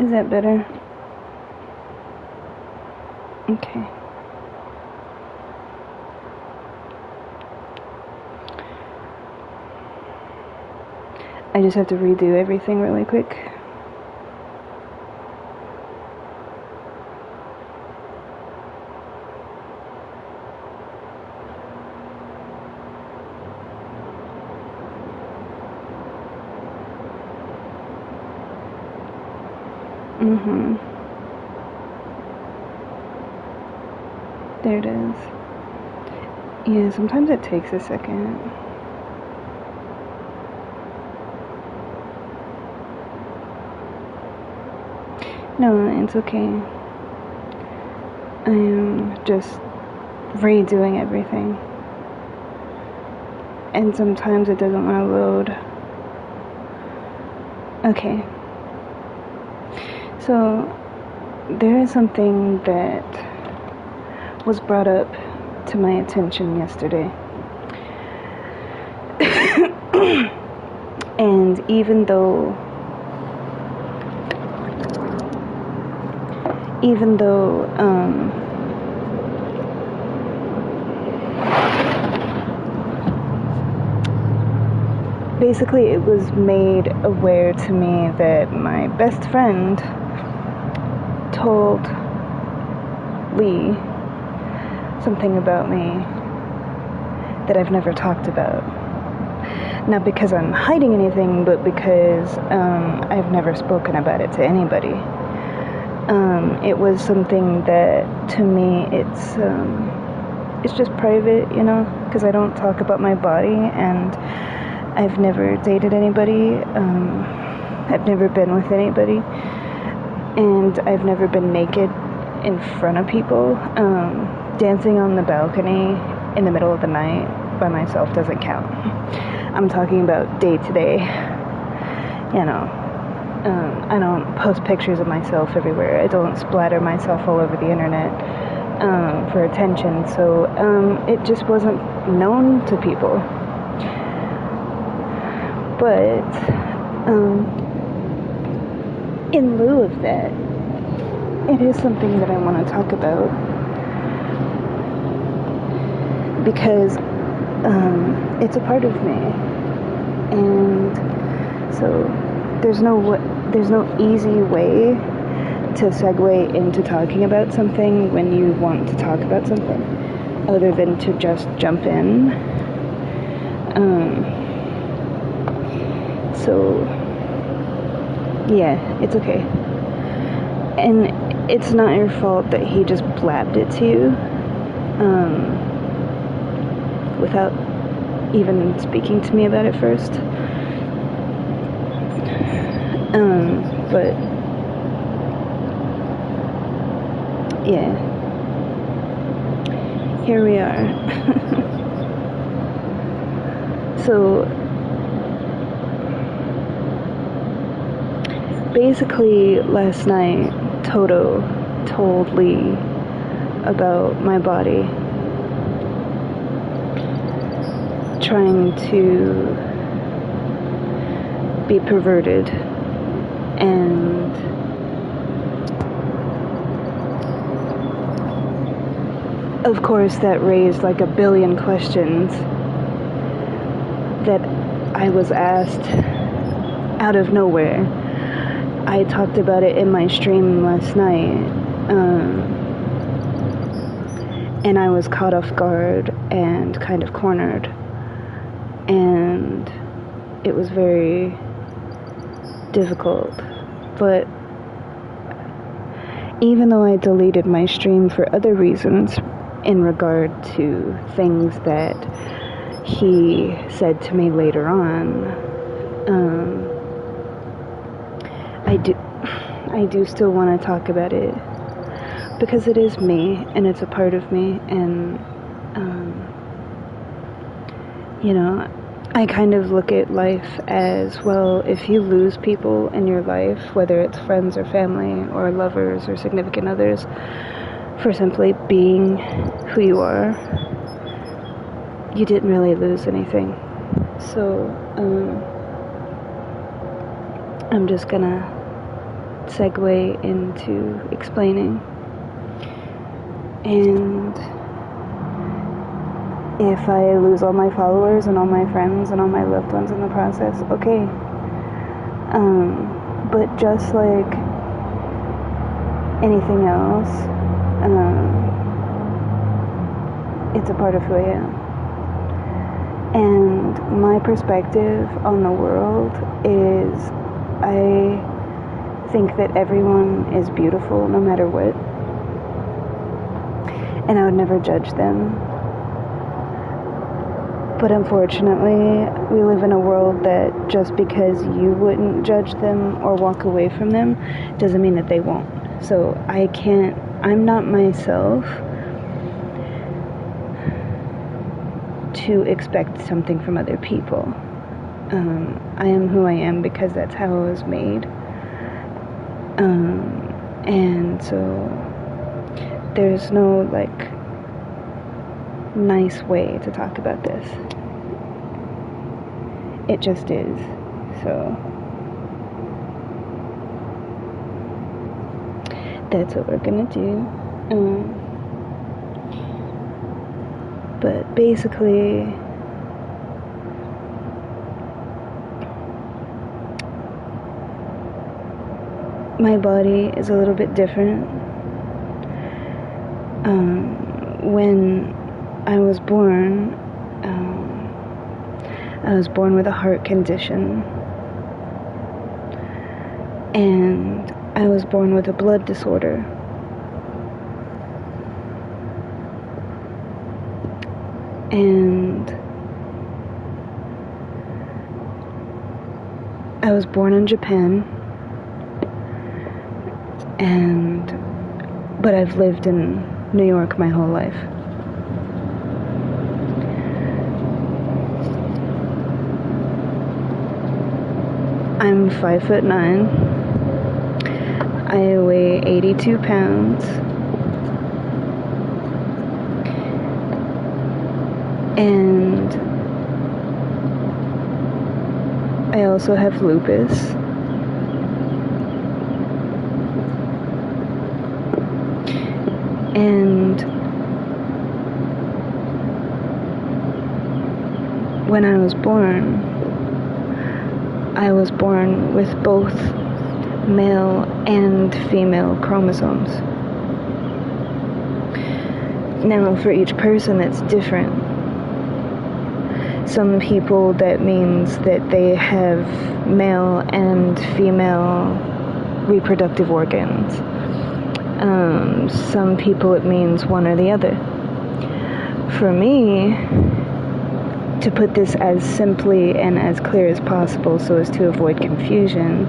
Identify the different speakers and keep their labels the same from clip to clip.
Speaker 1: Is that better? Okay. I just have to redo everything really quick. There it is. Yeah, sometimes it takes a second. No, it's okay. I am just redoing everything. And sometimes it doesn't want to load. Okay. So, there is something that was brought up to my attention yesterday. And even though basically it was made aware to me that my best friend told Lee something about me that I've never talked about. Not because I'm hiding anything, but because I've never spoken about it to anybody. It was something that, to me, it's just private, you know, because I don't talk about my body, and I've never dated anybody. I've never been with anybody, and I've never been naked in front of people. Dancing on the balcony in the middle of the night by myself doesn't count. I'm talking about day to day, you know. I don't post pictures of myself everywhere. I don't splatter myself all over the internet for attention. So it just wasn't known to people. But in lieu of that, it is something that I want to talk about. Because it's a part of me. And so there's no easy way to segue into talking about something when you want to talk about something, other than to just jump in. So yeah, it's okay. And it's not your fault that he just blabbed it to you without even speaking to me about it first. But yeah, here we are. So basically last night Toto told Lee about my body trying to be perverted, and of course that raised like a billion questions that I was asked out of nowhere. I talked about it in my stream last night, and I was caught off guard and kind of cornered, and it was very difficult. But even though I deleted my stream for other reasons in regard to things that he said to me later on, I do still want to talk about it, because it is me and it's a part of me. And you know, I kind of look at life as, well, if you lose people in your life, whether it's friends or family or lovers or significant others, for simply being who you are, you didn't really lose anything. So I'm just gonna segue into explaining. And if I lose all my followers and all my friends and all my loved ones in the process, okay. But just like anything else, it's a part of who I am. And my perspective on the world is, I think that everyone is beautiful no matter what. And I would never judge them. But unfortunately, we live in a world that just because you wouldn't judge them or walk away from them doesn't mean that they won't. So I'm not myself to expect something from other people. I am who I am because that's how I was made. And so there's no nice way to talk about this. It just is. So that's what we're gonna do. But basically, my body is a little bit different. When I was born with a heart condition, and I was born with a blood disorder. And I was born in Japan, but I've lived in New York my whole life. I'm 5'9". I weigh 82 pounds. And I also have lupus. And when I was born with both male and female chromosomes. Now, for each person, it's different. Some people, that means that they have male and female reproductive organs. Some people, it means one or the other. For me, to put this as simply and as clear as possible so as to avoid confusion,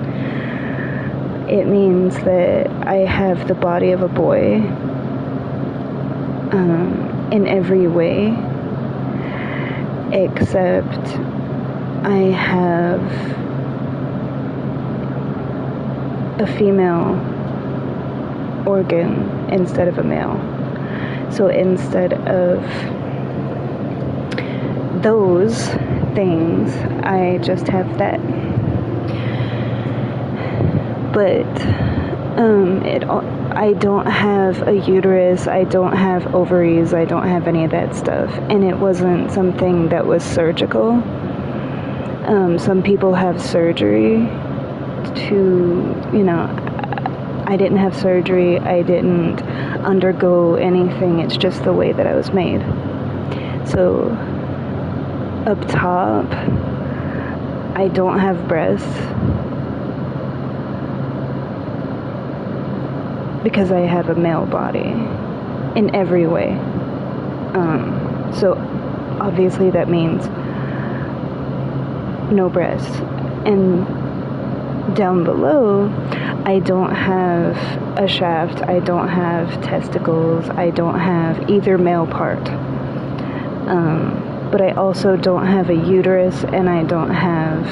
Speaker 1: it means that I have the body of a boy in every way, except I have a female organ instead of a male. So instead of those things, I just have that. But I don't have a uterus, I don't have ovaries, I don't have any of that stuff. And it wasn't something that was surgical. Some people have surgery I didn't have surgery, I didn't undergo anything, it's just the way that I was made. So, up top, I don't have breasts, because I have a male body, in every way. So, obviously that means no breasts. And down below, I don't have a shaft, I don't have testicles, I don't have either male part. But I also don't have a uterus, and I don't have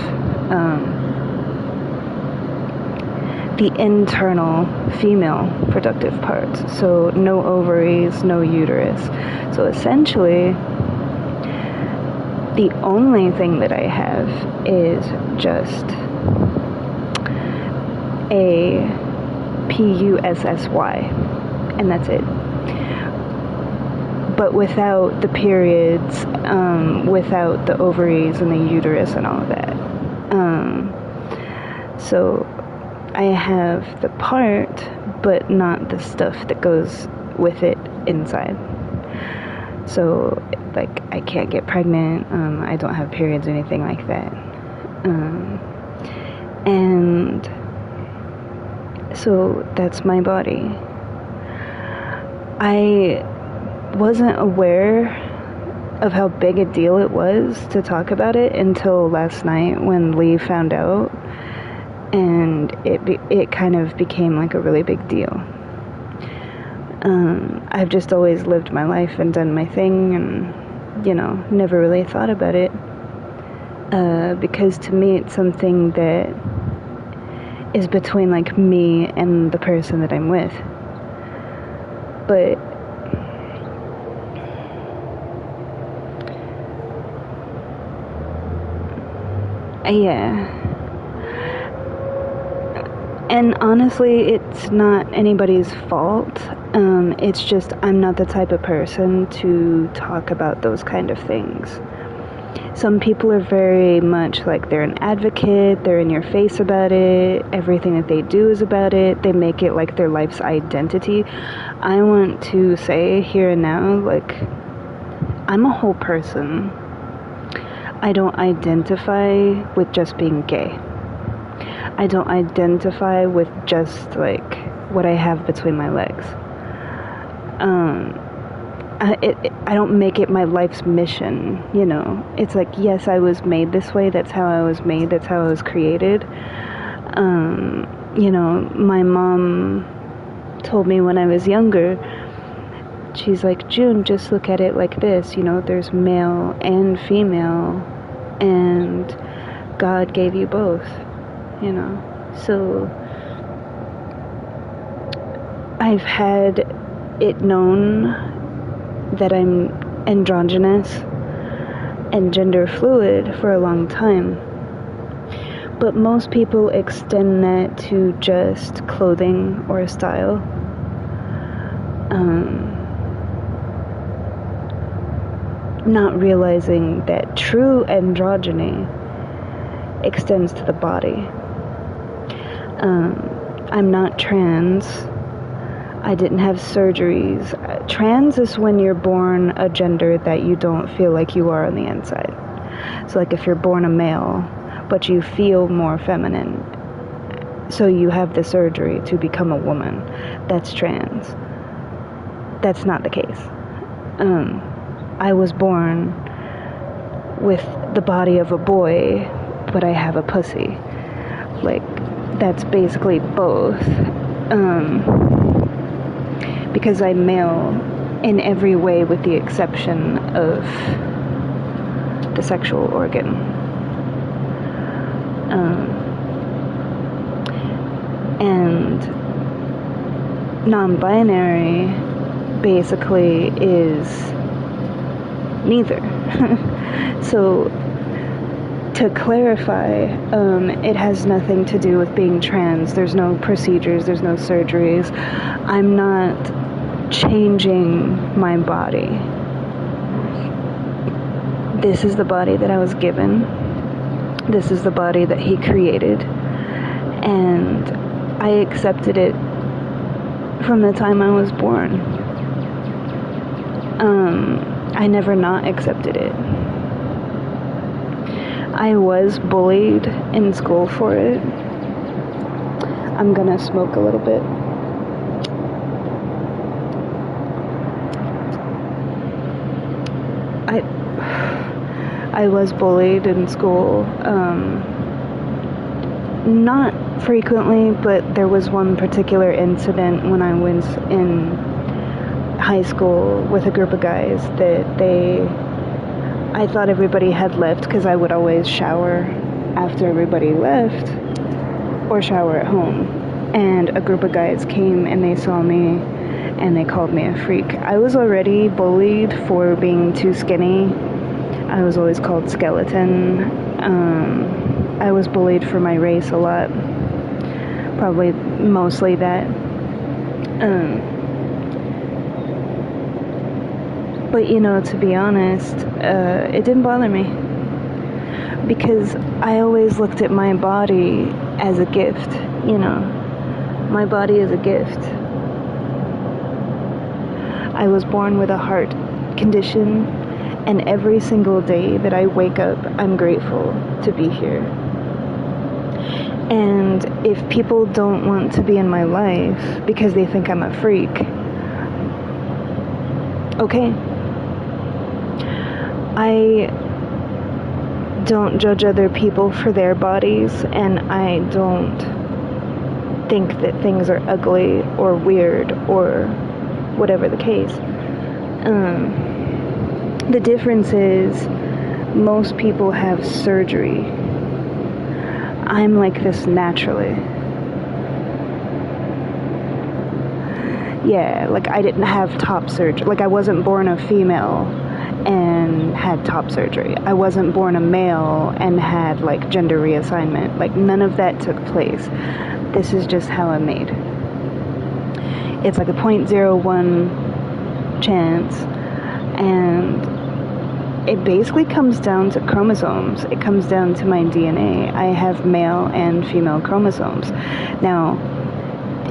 Speaker 1: the internal female productive parts. So no ovaries, no uterus. So essentially, the only thing that I have is just a Pussy, and that's it. But without the periods, without the ovaries and the uterus and all of that. So I have the part, but not the stuff that goes with it inside. So, like, I can't get pregnant, I don't have periods or anything like that. And so that's my body. I wasn't aware of how big a deal it was to talk about it until last night when Lee found out, and it kind of became like a really big deal. I've just always lived my life and done my thing, and, you know, never really thought about it, because to me it's something that is between, like, me and the person that I'm with. But yeah. And honestly, it's not anybody's fault. It's just I'm not the type of person to talk about those kind of things. Some people are very much like they're an advocate, they're in your face about it, everything that they do is about it, they make it like their life's identity. I want to say here and now, like, I'm a whole person. I don't identify with just being gay. I don't identify with just, like, what I have between my legs. I don't make it my life's mission, you know. It's like, yes, I was made this way, that's how I was made, that's how I was created. You know, my mom told me when I was younger, she's like, June, just look at it like this, you know, there's male and female, and God gave you both, you know. So I've had it known that I'm androgynous and gender fluid for a long time, but most people extend that to just clothing or style. Not realizing that true androgyny extends to the body. I'm not trans. I didn't have surgeries. Trans is when you're born a gender that you don't feel like you are on the inside. So, like, if you're born a male, but you feel more feminine, so you have the surgery to become a woman, that's trans. That's not the case. I was born with the body of a boy, but I have a pussy. Like, that's basically both. Because I'm male in every way with the exception of the sexual organ. And non-binary basically is neither. So, to clarify, it has nothing to do with being trans. There's no procedures, there's no surgeries. I'm not changing my body. This is the body that I was given. This is the body that He created. And I accepted it from the time I was born. I never not accepted it. I was bullied in school for it. I'm gonna smoke a little bit. I was bullied in school. Not frequently, but there was one particular incident when I was in high school with a group of guys that I thought everybody had left because I would always shower after everybody left or shower at home. And a group of guys came and they saw me and they called me a freak. I was already bullied for being too skinny. I was always called skeleton. I was bullied for my race a lot. Probably mostly that. But to be honest, it didn't bother me. Because I always looked at my body as a gift, My body is a gift. I was born with a heart condition, and every single day that I wake up, I'm grateful to be here. And if people don't want to be in my life because they think I'm a freak, okay. I don't judge other people for their bodies, and I don't think that things are ugly or weird or whatever the case. The difference is most people have surgery. I'm like this naturally. Yeah, like I didn't have top surgery. Like I wasn't born a female and had top surgery. I wasn't born a male and had like gender reassignment. Like none of that took place. This is just how I'm made. It's like a 0.01 chance, and it basically comes down to chromosomes. It comes down to my DNA. I have male and female chromosomes. Now,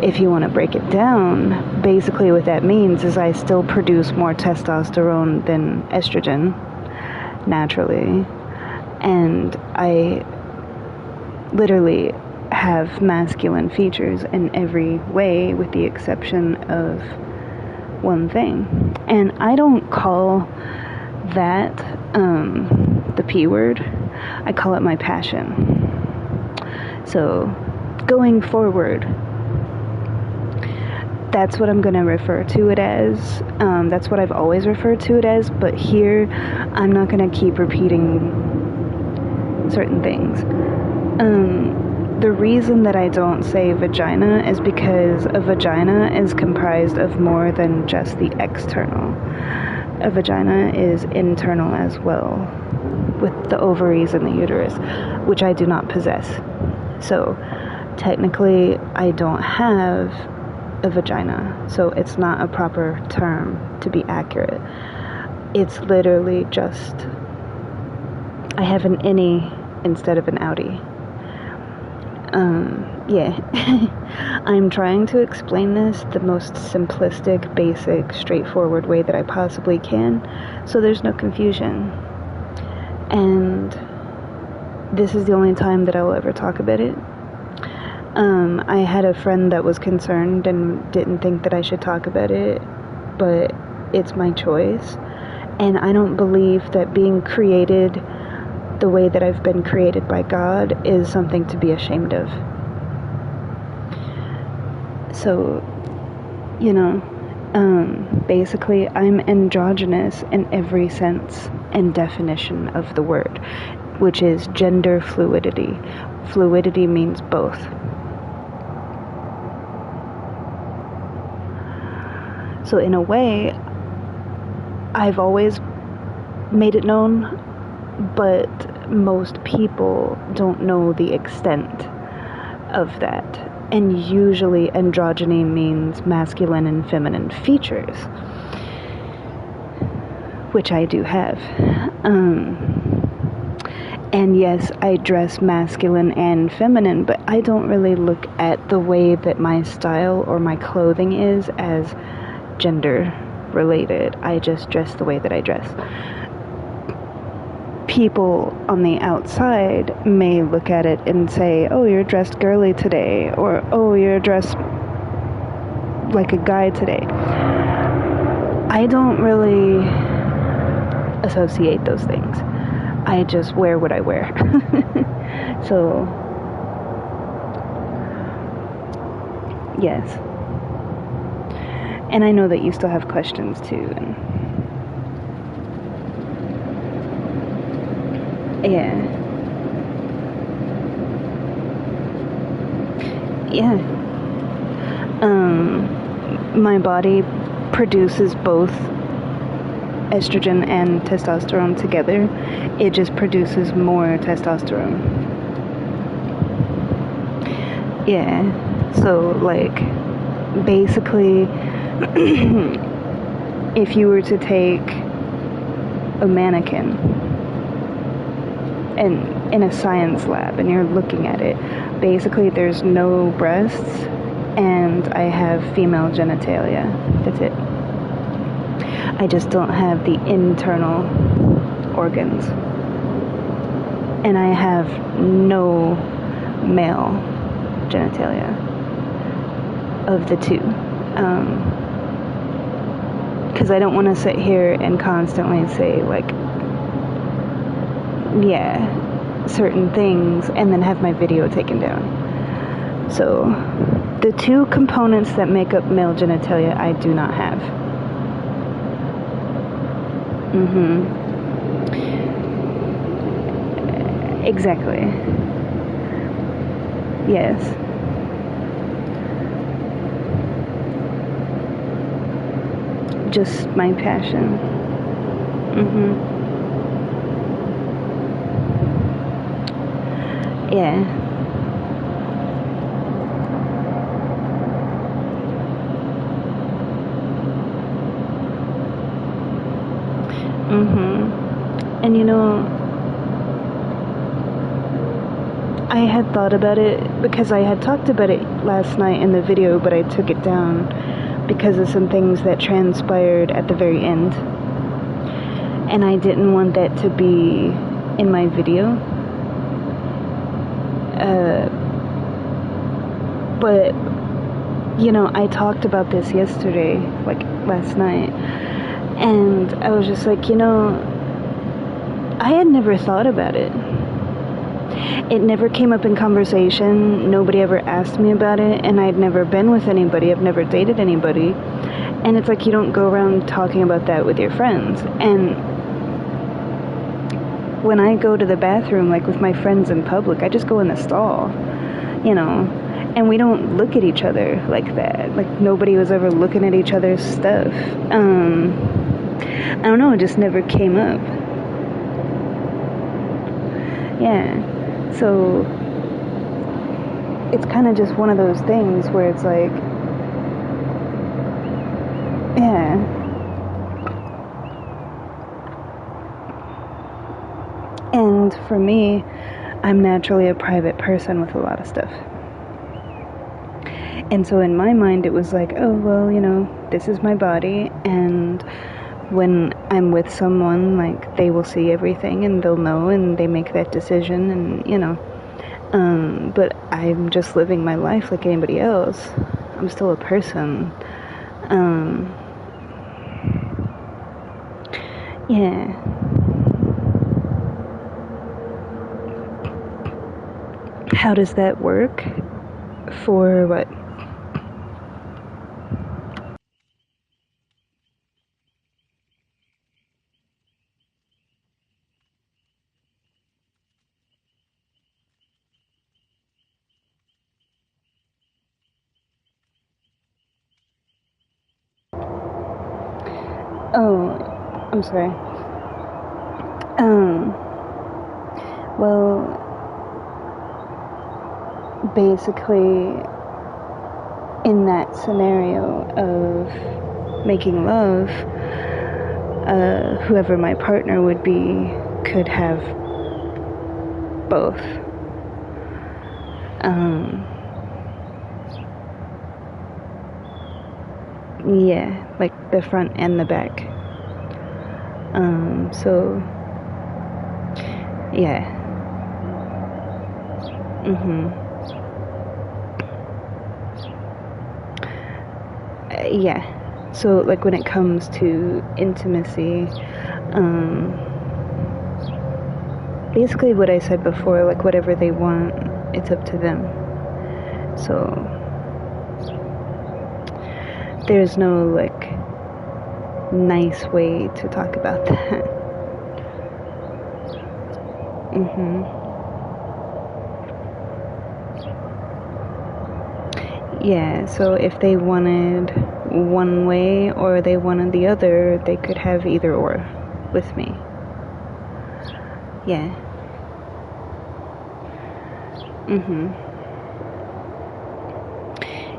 Speaker 1: if you want to break it down, basically what that means is I still produce more testosterone than estrogen, naturally. And I literally have masculine features in every way, with the exception of one thing. And I don't call that the P word. I call it my passion. So going forward, that's what I'm going to refer to it as. That's what I've always referred to it as, but here I'm not going to keep repeating certain things. The reason that I don't say vagina is because a vagina is comprised of more than just the external. A vagina is internal as well, with the ovaries and the uterus, which I do not possess. So technically I don't have a vagina, so it's not a proper term to be accurate. It's literally just I have an innie instead of an outie. I'm trying to explain this the most simplistic, basic, straightforward way that I possibly can, so there's no confusion. And this is the only time that I will ever talk about it. I had a friend that was concerned and didn't think that I should talk about it, but it's my choice. And I don't believe that being created the way that I've been created by God is something to be ashamed of. So, basically I'm androgynous in every sense and definition of the word, which is gender fluidity. Fluidity means both. So in a way, I've always made it known, but most people don't know the extent of that. And usually androgyny means masculine and feminine features, which I do have. And yes, I dress masculine and feminine, but I don't really look at the way that my style or my clothing is as gender related. I just dress the way that I dress. People on the outside may look at it and say, oh, you're dressed girly today, or oh, you're dressed like a guy today. I don't really associate those things. I just wear what I wear. So, yes. And I know that you still have questions too. And yeah. My body produces both estrogen and testosterone together. It just produces more testosterone. Yeah. So, like, basically, if you were to take a mannequin and in a science lab and you're looking at it, basically there's no breasts and I have female genitalia. That's it. I just don't have the internal organs. And I have no male genitalia of the two. Because I don't want to sit here and constantly say, like, yeah, certain things and then have my video taken down. So, the two components that make up male genitalia I do not have. Exactly. Yes. Just my passion. Yeah. And you know, I had thought about it because I had talked about it last night in the video, but I took it down because of some things that transpired at the very end. And I didn't want that to be in my video. But, you know, I talked about this yesterday, like last night, and I was just like, you know, I had never thought about it. It never came up in conversation. Nobody ever asked me about it, and I'd never been with anybody. I've never dated anybody. And it's like you don't go around talking about that with your friends. And when I go to the bathroom, like with my friends in public, I just go in the stall, you know, and we don't look at each other like that. Like nobody was ever looking at each other's stuff. I don't know, it just never came up. Yeah. So it's kind of just one of those things where it's like, yeah. And for me, I'm naturally a private person with a lot of stuff. And so in my mind, it was like, oh, well, you know, this is my body, and when I'm with someone, like, they will see everything and they'll know and they make that decision, and, you know, but I'm just living my life like anybody else. I'm still a person. Yeah. How does that work? For what? Oh, I'm sorry. Well, basically, in that scenario of making love, whoever my partner would be could have both. Yeah, like the front and the back. So, yeah. Yeah. So, like, when it comes to intimacy, basically what I said before, like, whatever they want, it's up to them. So, there's no, like, nice way to talk about that. Yeah, so if they wanted one way or they wanted the other, they could have either or with me. Yeah.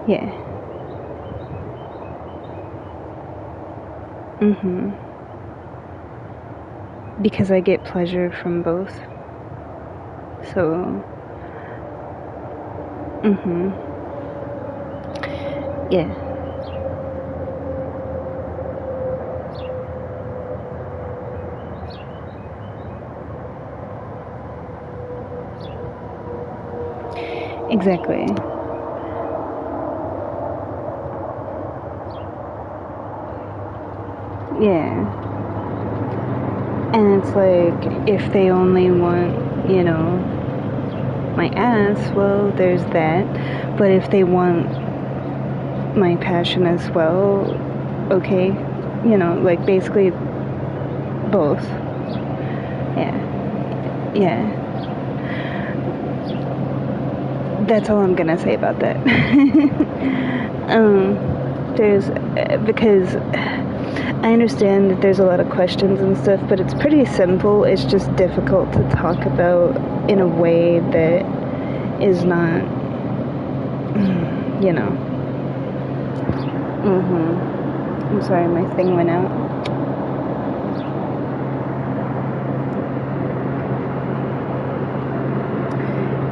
Speaker 1: Yeah. Because I get pleasure from both. So, yeah. Exactly. Yeah. And it's like, if they only want, my ass, well, there's that. But if they want my passion as well, okay. Like, basically both. Yeah. Yeah. That's all I'm gonna say about that. Because I understand that there's a lot of questions and stuff, but it's pretty simple. It's just difficult to talk about in a way that is not, I'm sorry, my thing went out.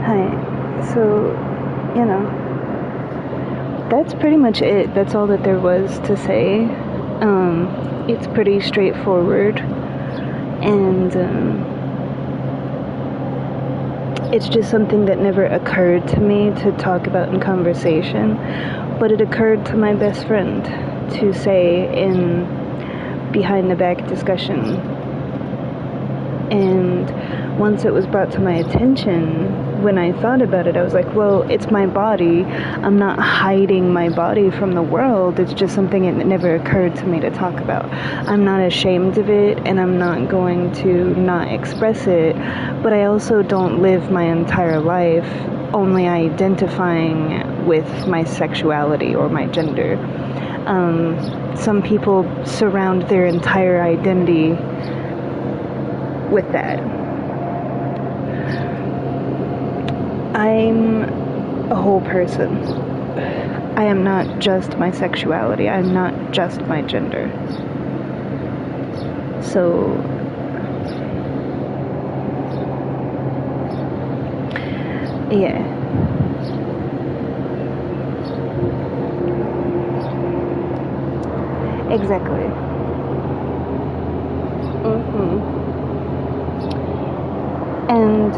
Speaker 1: Hi. So, that's pretty much it. That's all that there was to say. It's pretty straightforward, and it's just something that never occurred to me to talk about in conversation, but it occurred to my best friend to say in behind the back discussion. And once it was brought to my attention, when I thought about it, I was like, well, it's my body. I'm not hiding my body from the world. It's just something that never occurred to me to talk about. I'm not ashamed of it, and I'm not going to not express it, but I also don't live my entire life only identifying with my sexuality or my gender. Some people surround their entire identity with that. I'm a whole person. I am not just my sexuality. I'm not just my gender. So, yeah. Exactly. And,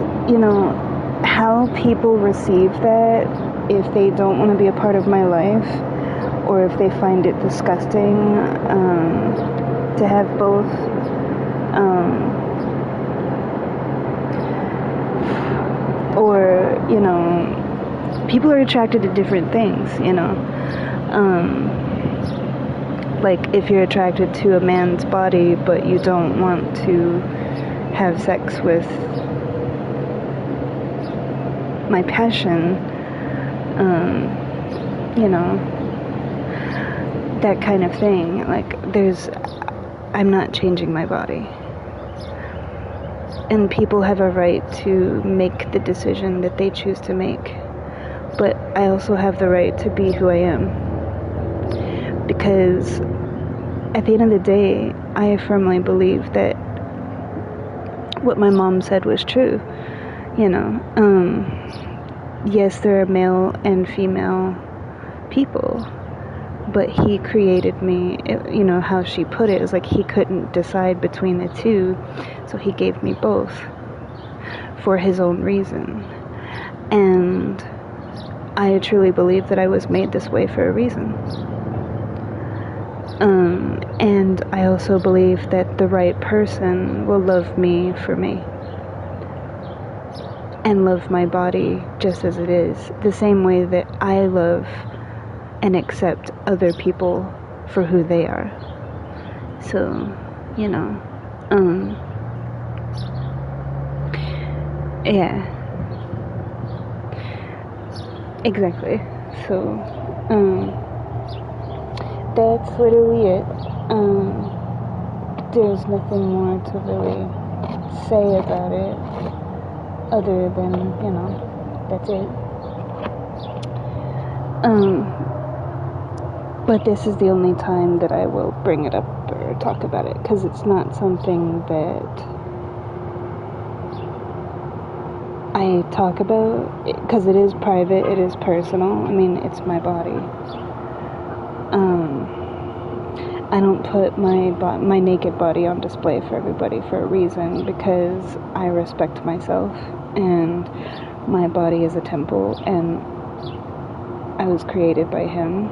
Speaker 1: how people receive that, if they don't want to be a part of my life, or if they find it disgusting to have both, or, people are attracted to different things, like, if you're attracted to a man's body, but you don't want to have sex with my passion, that kind of thing. Like, I'm not changing my body. And people have a right to make the decision that they choose to make. But I also have the right to be who I am. Because at the end of the day, I firmly believe that what my mom said was true. Yes, there are male and female people, but he created me, how she put it is like he couldn't decide between the two, so he gave me both for his own reason. And I truly believe that I was made this way for a reason. And I also believe that the right person will love me for me. And love my body just as it is, the same way that I love and accept other people for who they are. So, yeah. Exactly. So, that's literally it. There's nothing more to really say about it, other than, that's it. But this is the only time that I will bring it up or talk about it, because it's not something that I talk about, because it is private, it is personal. I mean, it's my body. I don't put my naked body on display for everybody for a reason, because I respect myself, and my body is a temple, and I was created by Him.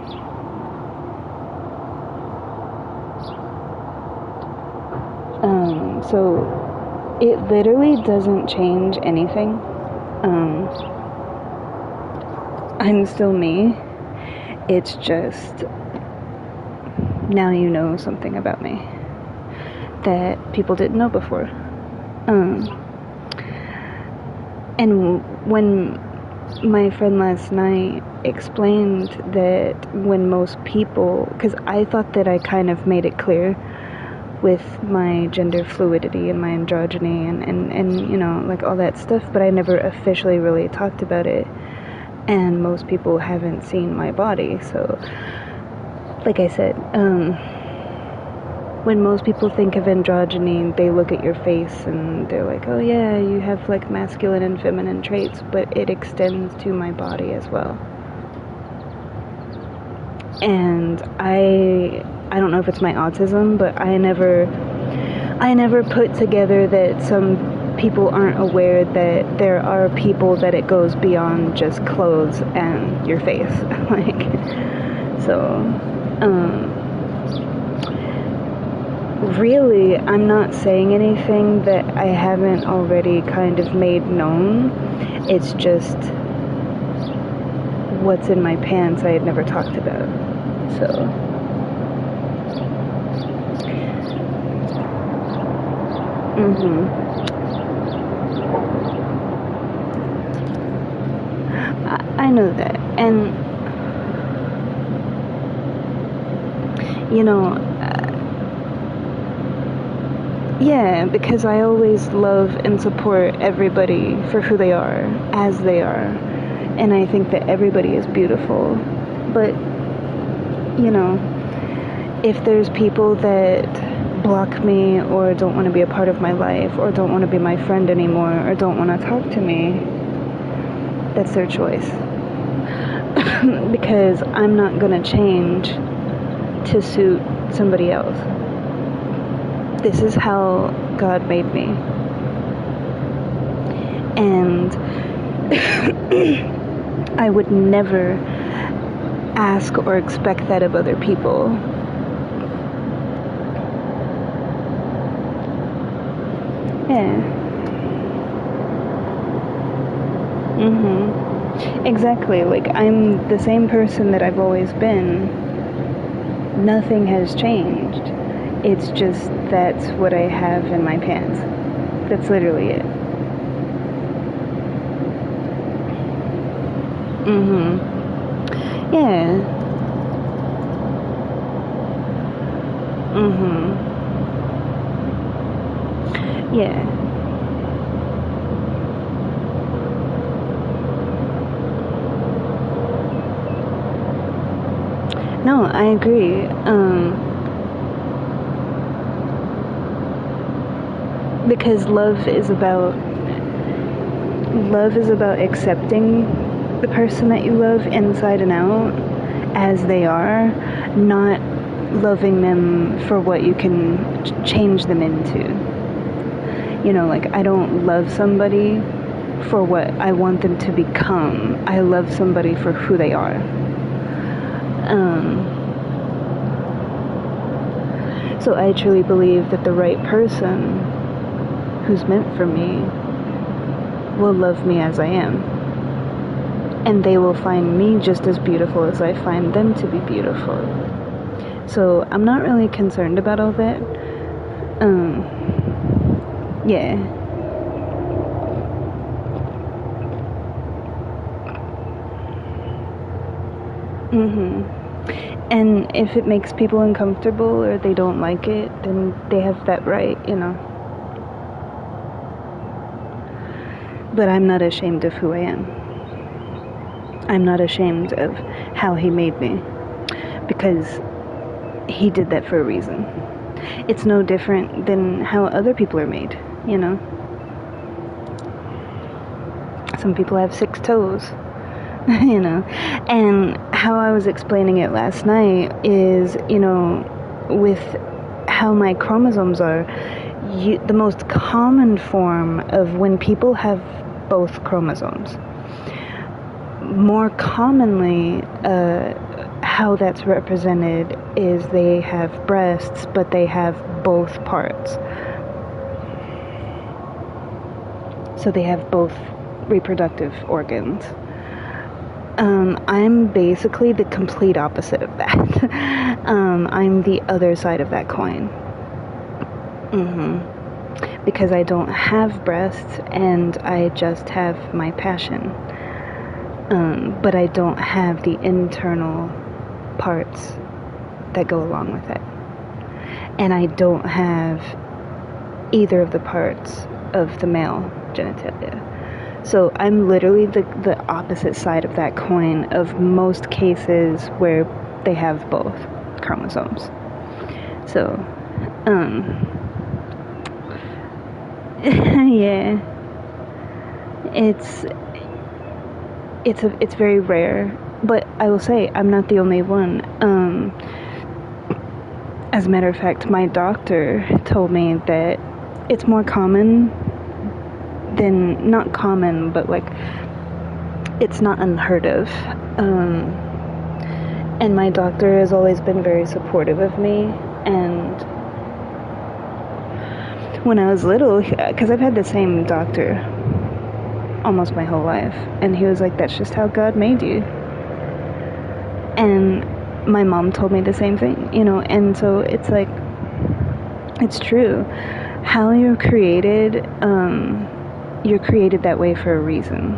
Speaker 1: So it literally doesn't change anything. I'm still me. It's just, now you know something about me that people didn't know before. And when my friend last night explained that when most people, because I thought that I kind of made it clear with my gender fluidity and my androgyny and you know, like all that stuff, but I never officially really talked about it, and most people haven't seen my body. So like I said, when most people think of androgyny, they look at your face and they're like, oh yeah, you have like masculine and feminine traits, but it extends to my body as well. And I don't know if it's my autism, but I never put together that some people aren't aware that there are people that it goes beyond just clothes and your face. Like, so, really, I'm not saying anything that I haven't already kind of made known. It's just what's in my pants I had never talked about. So I know that, and you know, yeah, because I always love and support everybody for who they are, as they are, and I think that everybody is beautiful. But you know, if there's people that block me or don't want to be a part of my life or don't want to be my friend anymore or don't want to talk to me, that's their choice. Because I'm not going to change to suit somebody else. This is how God made me. And I would never ask or expect that of other people. Yeah. Exactly. Like, I'm the same person that I've always been. Nothing has changed. It's just that's what I have in my pants. That's literally it. Yeah. Yeah. No, I agree. Because love is about accepting the person that you love inside and out as they are, not loving them for what you can change them into. You know, like, I don't love somebody for what I want them to become. I love somebody for who they are. So I truly believe that the right person who's meant for me will love me as I am. And they will find me just as beautiful as I find them to be beautiful. So I'm not really concerned about all that. Yeah. And if it makes people uncomfortable or they don't like it, then they have that right, you know. But I'm not ashamed of who I am. I'm not ashamed of how he made me, because he did that for a reason. It's no different than how other people are made, you know? Some people have 6 toes, you know? And how I was explaining it last night is, you know, with how my chromosomes are, the most common form of when people have both chromosomes, more commonly, how that's represented is they have breasts, but they have both parts. So they have both reproductive organs. I'm basically the complete opposite of that. I'm the other side of that coin. Because I don't have breasts and I just have my passion. But I don't have the internal parts that go along with it. And I don't have either of the parts of the male genitalia. So I'm literally the opposite side of that coin of most cases where they have both chromosomes. So, yeah, it's very rare, but I will say I'm not the only one. As a matter of fact, my doctor told me that it's more common than, not common, but like it's not unheard of. And my doctor has always been very supportive of me. And when I was little, because I've had the same doctor almost my whole life, and he was like, that's just how God made you. And my mom told me the same thing, you know, and so it's like, it's true. How you're created that way for a reason.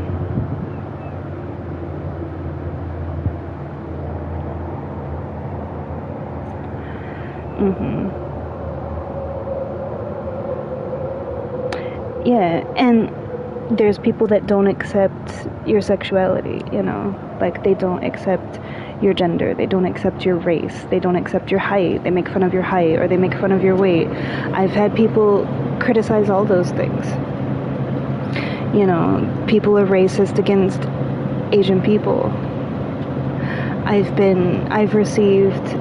Speaker 1: Yeah, and there's people that don't accept your sexuality, you know, like they don't accept your gender, they don't accept your race, they don't accept your height, they make fun of your height, or they make fun of your weight. I've had people criticize all those things. You know, people are racist against Asian people. I've received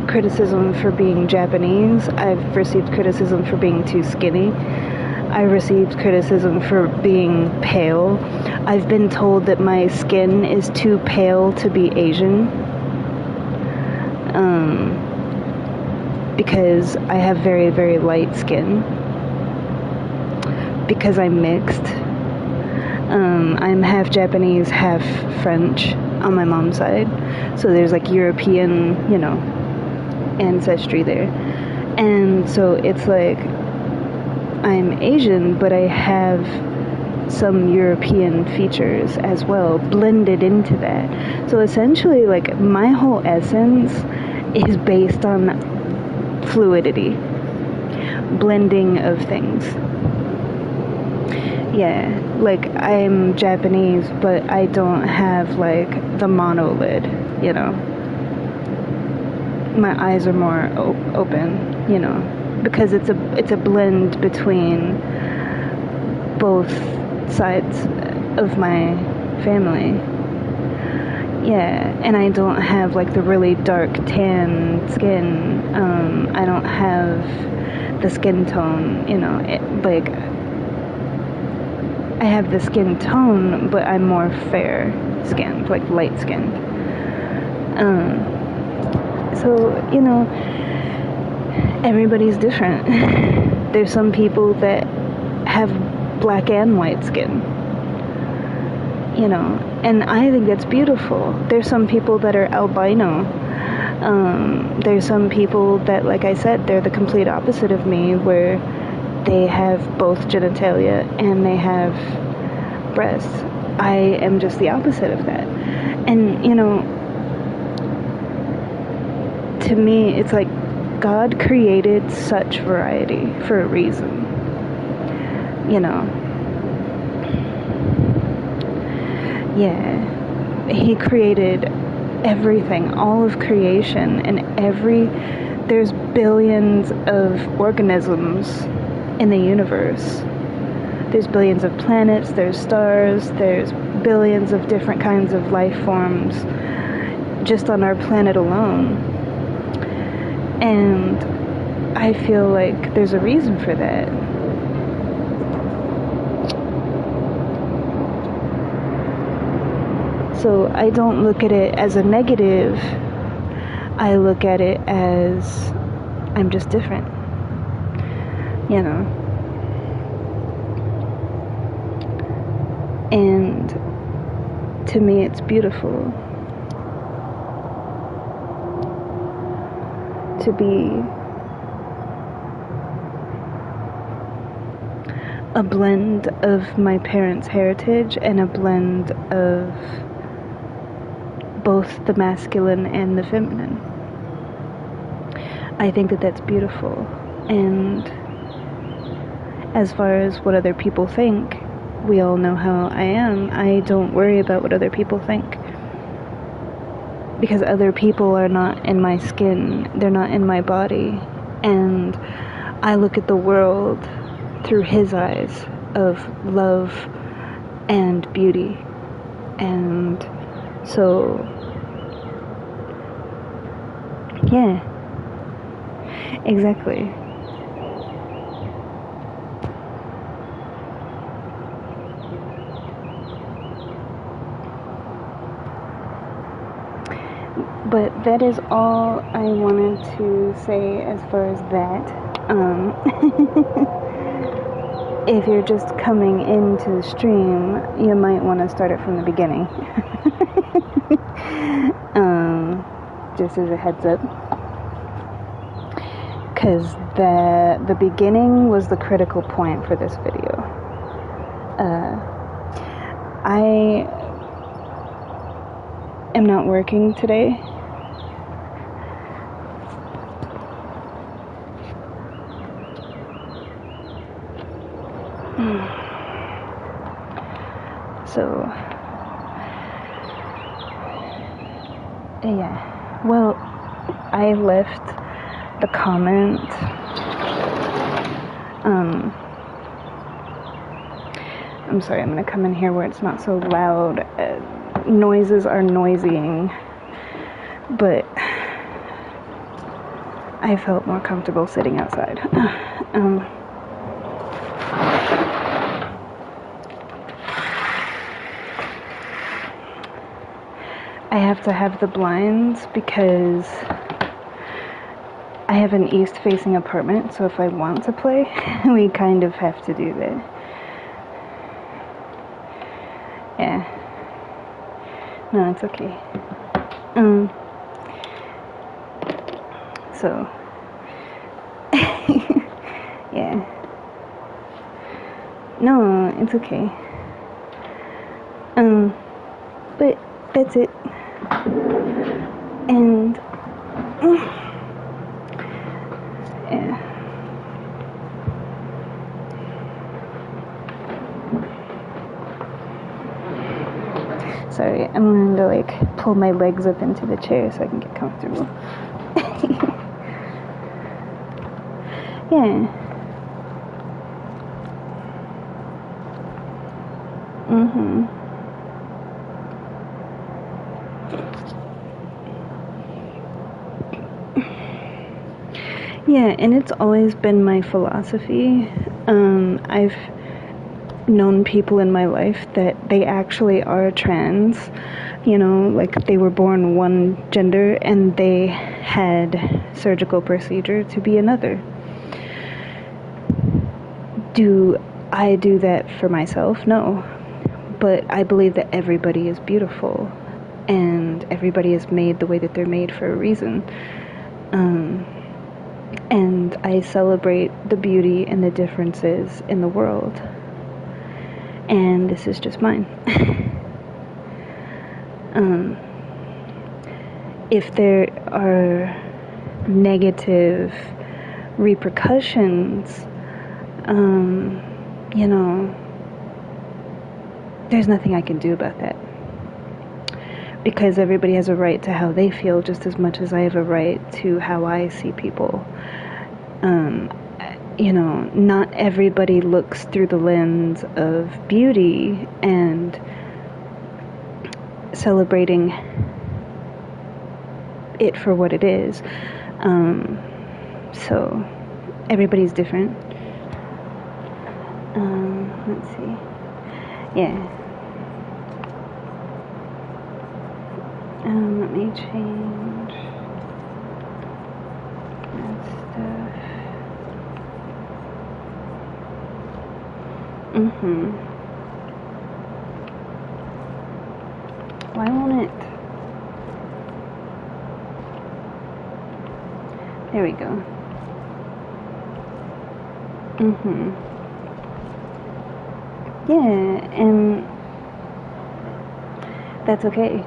Speaker 1: criticism for being Japanese. I've received criticism for being too skinny. I received criticism for being pale. I've been told that my skin is too pale to be Asian. Because I have very, very light skin. Because I'm mixed. I'm half Japanese, half French on my mom's side. So there's like European, you know, ancestry there. And so it's like, I'm Asian, but I have some European features as well blended into that. So essentially, like, my whole essence is based on fluidity, blending of things. Yeah, like, I'm Japanese, but I don't have like the monolid, you know. My eyes are more open, you know, because it's a blend between both sides of my family. Yeah, and I don't have like the really dark tan skin. I don't have the skin tone, you know, like I have the skin tone, but I'm more fair skinned, like light skinned. So, you know, everybody's different. There's some people that have black and white skin, you know, and I think that's beautiful. There's some people that are albino. There's some people that, like I said, they're the complete opposite of me, where they have both genitalia and they have breasts. I am just the opposite of that. And, you know, to me, it's like God created such variety for a reason, you know. Yeah. He created everything, all of creation, and there's billions of organisms in the universe. There's billions of planets, there's stars, there's billions of different kinds of life forms just on our planet alone. And I feel like there's a reason for that. So I don't look at it as a negative. I look at it as I'm just different. You know. And to me, it's beautiful to be a blend of my parents' heritage and a blend of both the masculine and the feminine. I think that that's beautiful. And as far as what other people think, we all know how I am. I don't worry about what other people think. Because other people are not in my skin. They're not in my body. And I look at the world through his eyes of love and beauty. And so, yeah, exactly. But that is all I wanted to say as far as that. If you're just coming into the stream, you might want to start it from the beginning. Just as a heads up. Because the beginning was the critical point for this video. I am not working today. So, yeah. Well, I left the comment. I'm sorry, I'm gonna come in here where it's not so loud. Noises are noisying, but I felt more comfortable sitting outside. I have to have the blinds because I have an east-facing apartment, so if I want to play, we kind of have to do that. Yeah. No, it's okay. So, yeah. No, it's okay. But that's it. And yeah. Sorry, I'm going to like pull my legs up into the chair so I can get comfortable. Yeah. Yeah, and it's always been my philosophy. I've known people in my life that they actually are trans, you know, like they were born one gender and they had surgical procedure to be another. Do I do that for myself? No. But I believe that everybody is beautiful and everybody is made the way that they're made for a reason. And I celebrate the beauty and the differences in the world. And this is just mine. If there are negative repercussions, you know, there's nothing I can do about that. because everybody has a right to how they feel just as much as I have a right to how I see people. Not everybody looks through the lens of beauty and celebrating it for what it is. So everybody's different. Let's see. Yeah. Let me change that stuff. Why won't it? There we go. Yeah, and that's okay,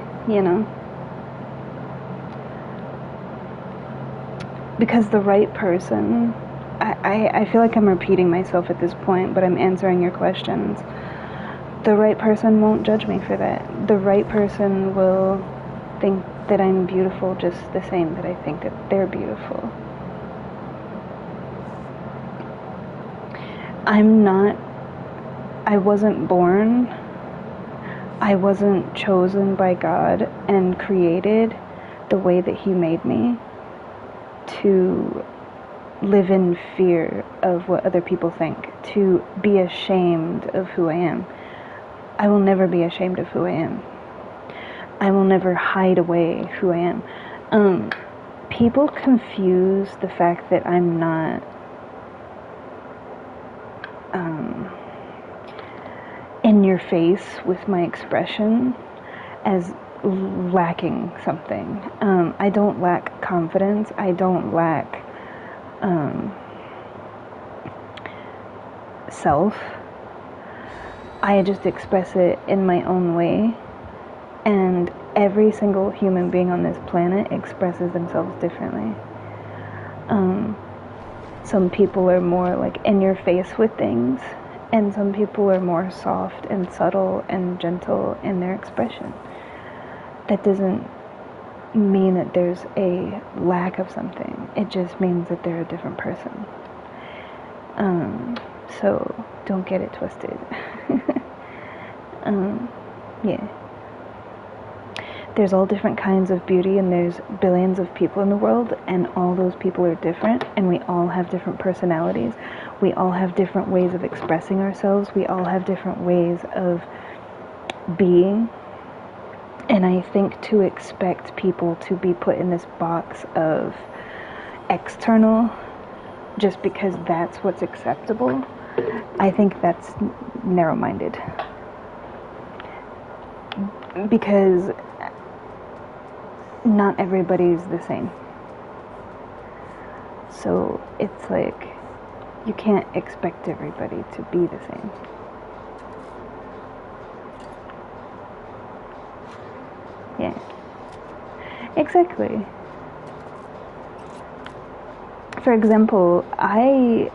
Speaker 1: because the right person, I feel like I'm repeating myself at this point, but I'm answering your questions. The right person won't judge me for that. The right person will think that I'm beautiful just the same that I think that they're beautiful. I wasn't born, I wasn't chosen by God and created the way that He made me to live in fear of what other people think, to be ashamed of who I am. I will never be ashamed of who I am. I will never hide away who I am. People confuse the fact that I'm not in your face with my expression as lacking something. I don't lack confidence. I don't lack self. I just express it in my own way, and every single human being on this planet expresses themselves differently. Some people are more like in your face with things, and some people are more soft and subtle and gentle in their expression. That doesn't mean that there's a lack of something. It just means that they're a different person. So don't get it twisted. Yeah. There's all different kinds of beauty, and there's billions of people in the world, and all those people are different, and we all have different personalities. We all have different ways of expressing ourselves. We all have different ways of being. And I think to expect people to be put in this box of external just because that's what's acceptable, I think that's narrow-minded. Because not everybody's the same. So it's like you can't expect everybody to be the same. Yeah. Exactly. For example, I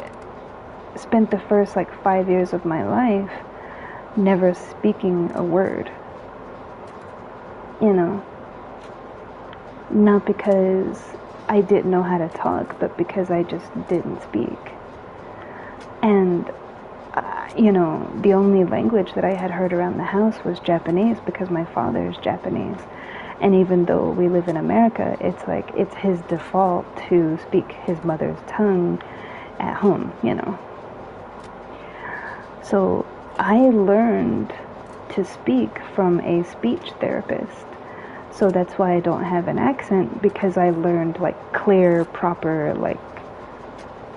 Speaker 1: spent the first 5 years of my life never speaking a word. Not because I didn't know how to talk, but because I just didn't speak. And, the only language that I had heard around the house was Japanese, because my father's Japanese. And even though we live in America, it's his default to speak his mother's tongue at home, So I learned to speak from a speech therapist. So that's why I don't have an accent, because I learned clear, proper,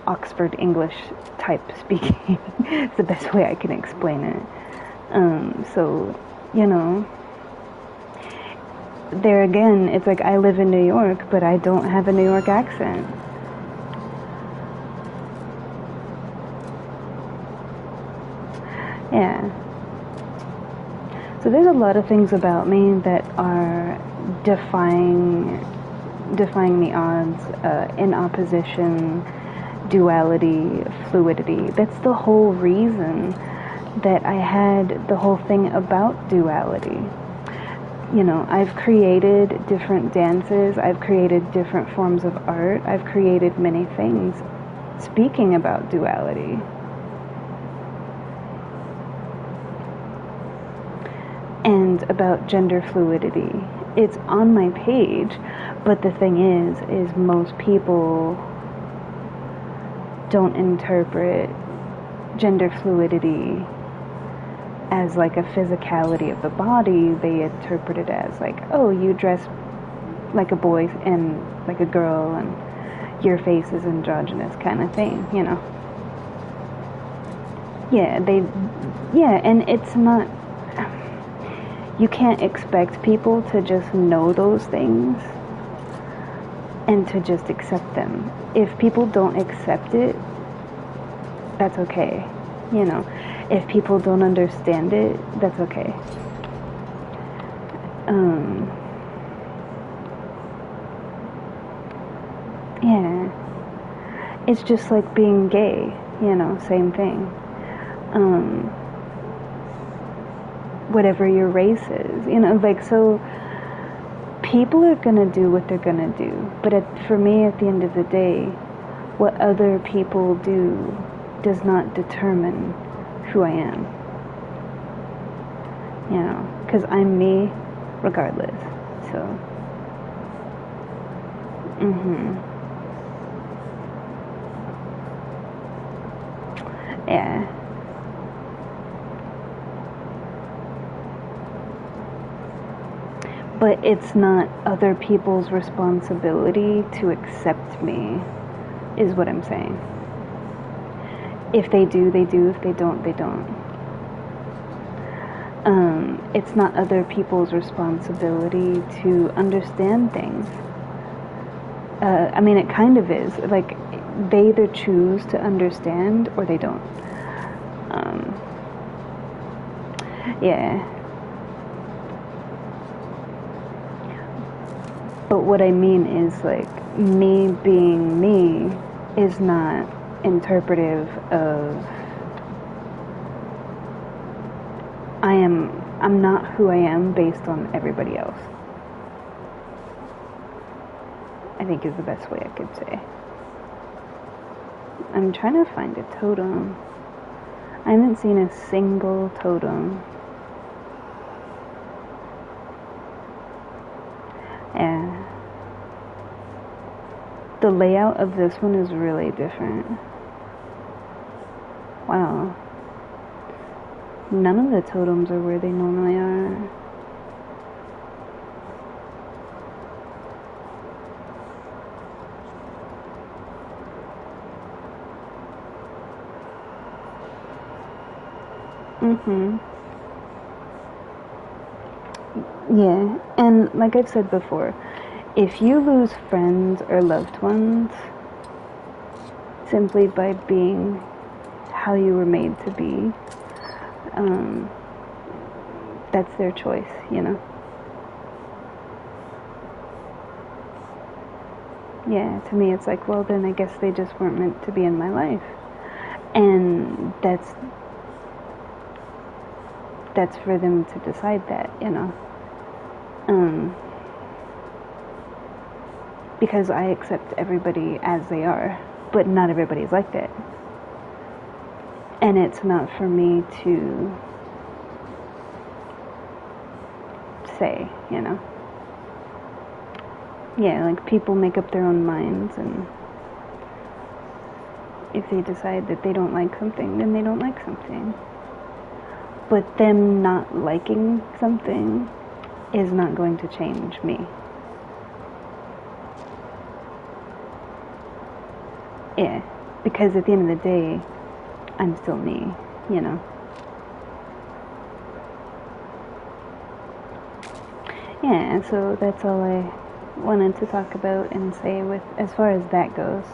Speaker 1: Oxford English type speaking. It's the best way I can explain it. So, there again, it's I live in New York, but I don't have a New York accent. Yeah. So there's a lot of things about me that are defying the odds, in opposition, duality, fluidity. That's the whole reason that I had the whole thing about duality. You know, I've created different dances, I've created different forms of art, I've created many things speaking about duality. And about gender fluidity. It's on my page, but the thing is most people don't interpret gender fluidity as like a physicality of the body. They interpret it as like, oh, you dress like a boy and like a girl and your face is androgynous kind of thing, you know. Yeah, and it's not, you can't expect people to just know those things and to just accept them. If people don't accept it, that's okay. You know, if people don't understand it, that's okay. Yeah. It's just like being gay, you know, same thing. Whatever your race is, you know, like, so people are gonna do what they're gonna do, but for me, at the end of the day, what other people do does not determine who I am, you know, because I'm me regardless. So yeah. But it's not other people's responsibility to accept me, is what I'm saying. If they do, they do. If they don't, they don't. It's not other people's responsibility to understand things. I mean, it kind of is. Like, they either choose to understand or they don't. Yeah. But what I mean is, like, me being me is not interpretive of I'm not who I am based on everybody else, I think is the best way I could say. I'm trying to find a totem. I haven't seen a single totem. Yeah. The layout of this one is really different. Wow. None of the totems are where they normally are. Yeah, and like I've said before, if you lose friends or loved ones simply by being how you were made to be, that's their choice, you know? Yeah, to me it's like, well, then I guess they just weren't meant to be in my life. And that's for them to decide that, you know? Because I accept everybody as they are, but not everybody's like that. And it's not for me to say, you know? Yeah, like, people make up their own minds, and if they decide that they don't like something, then they don't like something. But them not liking something is not going to change me. Yeah, because at the end of the day, I'm still me, you know? Yeah, so that's all I wanted to talk about and say with as far as that goes.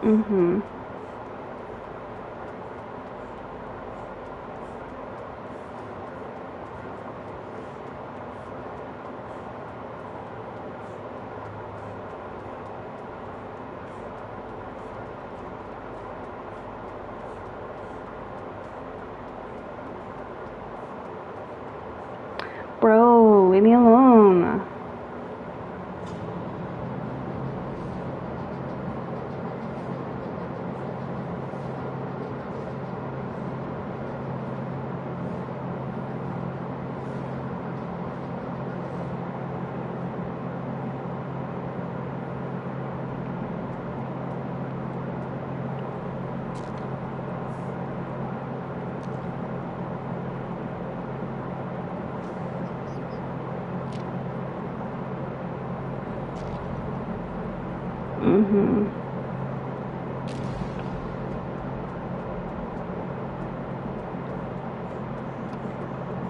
Speaker 1: Mm-hmm. Bro, leave me alone. Mm-hmm.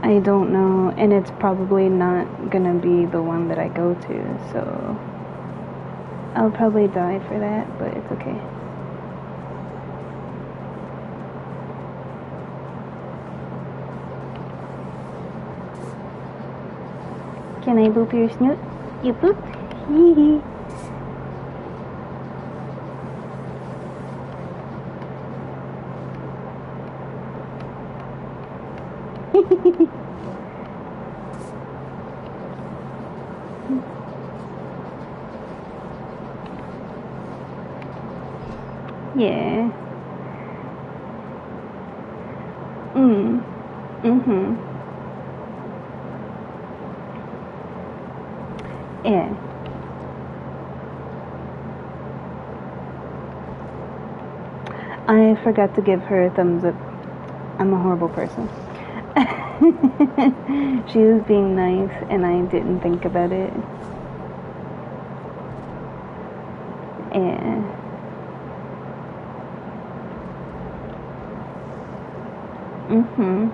Speaker 1: I don't know, and it's probably not gonna be the one that I go to, so I'll probably die for that, but it's okay. Can I boop your snoot? You boop? Hee Yeah. Mm-hmm. Yeah. I forgot to give her a thumbs up. I'm a horrible person. She was being nice and I didn't think about it. Yeah. Mm-hmm.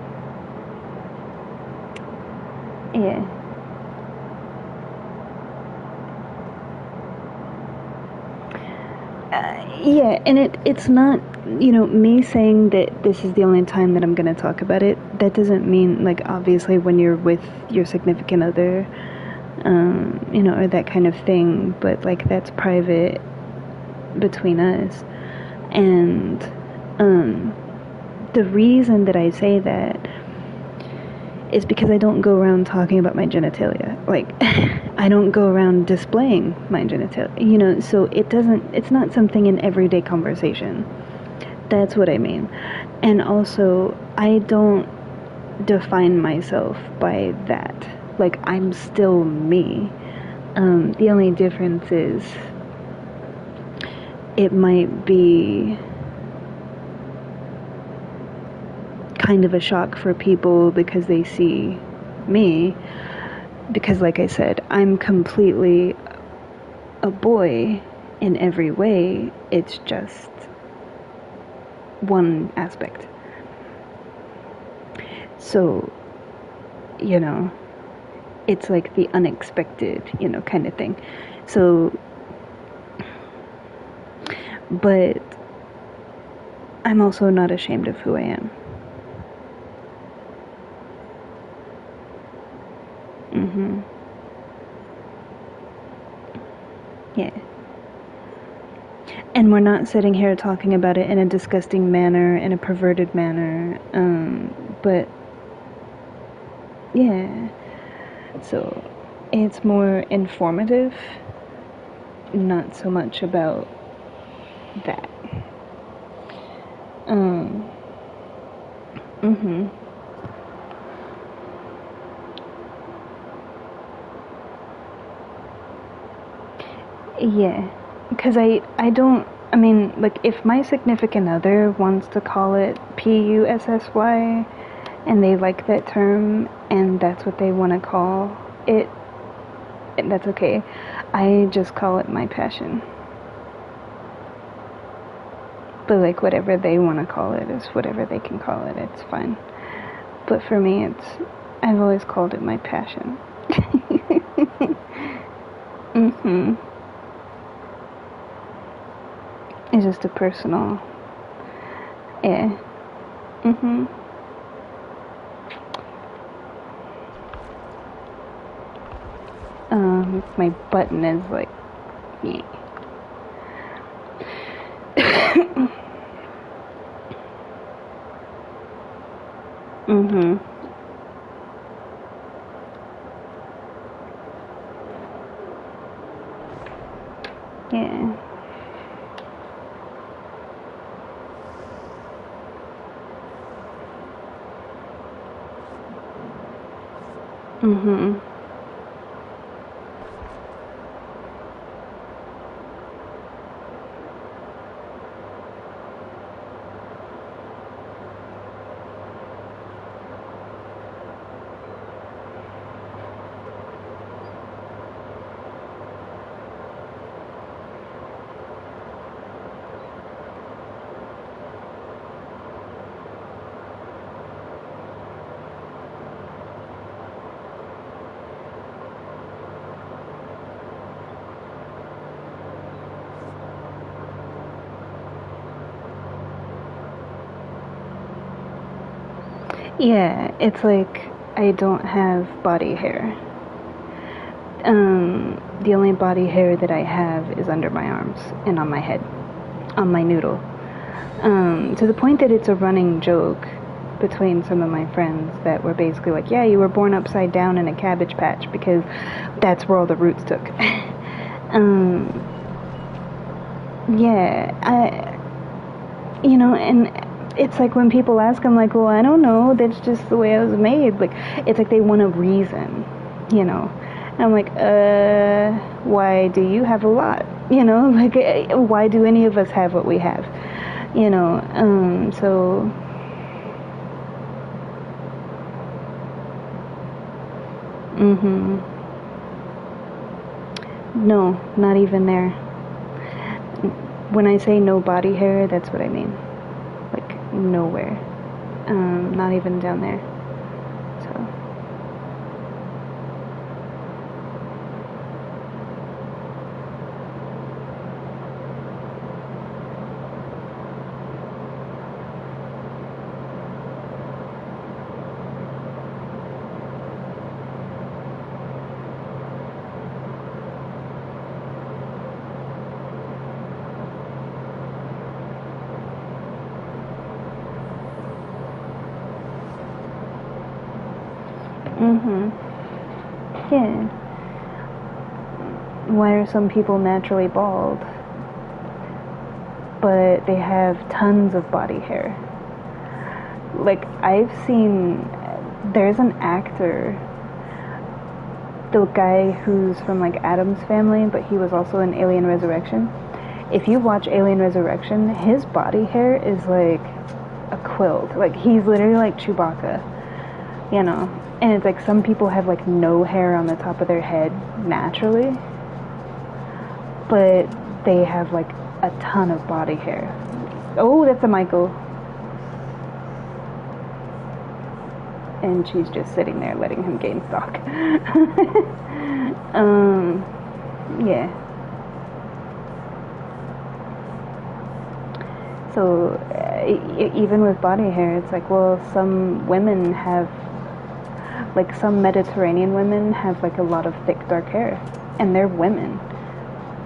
Speaker 1: Yeah. Yeah, and it's not, me saying that this is the only time that I'm going to talk about it. That doesn't mean, like, obviously when you're with your significant other, or that kind of thing, but, like, that's private between us. And the reason that I say that is because I don't go around talking about my genitalia. Like, I don't go around displaying my genitalia, so it's not something in everyday conversation. That's what I mean. And also, I don't define myself by that. Like, I'm still me. The only difference is it might be kind of a shock for people because they see me. Because, like I said, I'm completely a boy in every way. It's just one aspect. So, it's like the unexpected, kind of thing. So, but I'm also not ashamed of who I am. Mm-hmm. Yeah. And we're not sitting here talking about it in a disgusting manner, in a perverted manner. But yeah. So it's more informative, not so much about that. Mm-hmm. Yeah. Because I mean, like, if my significant other wants to call it PUSSY and they like that term and that's what they want to call it, that's okay. I just call it my passion. But, like, whatever they want to call it is whatever they can call it. It's fine. But for me, I've always called it my passion. Mm-hmm. It's just a personal, yeah. Mhm. My button is like, yeah. Mhm. Yeah. Mhm. Yeah, it's like I don't have body hair. The only body hair that I have is under my arms and on my head, on my noodle. To the point that it's a running joke between some of my friends that were basically like, yeah, you were born upside down in a cabbage patch because that's where all the roots took. Yeah, and it's like when people ask, I'm like, well, I don't know, that's just the way I was made. Like, it's like they want a reason, you know. And I'm like, why do you have a lot? Like, why do any of us have what we have? So, mhm. No, not even there. When I say no body hair, that's what I mean. Like, nowhere. Not even down there. So. Mhm. Yeah. Why are some people naturally bald, but they have tons of body hair? Like, I've seen, there's an actor, the guy who's from like Adam's Family, but he was also in Alien Resurrection. If you watch Alien Resurrection, his body hair is like a quilt. Like, he's literally like Chewbacca, And it's like some people have like no hair on the top of their head naturally, but they have like a ton of body hair. Oh, that's a Michael. And she's just sitting there letting him gain stock. Yeah. So even with body hair, it's like, well, some women have, like some Mediterranean women have like a lot of thick dark hair, and they're women.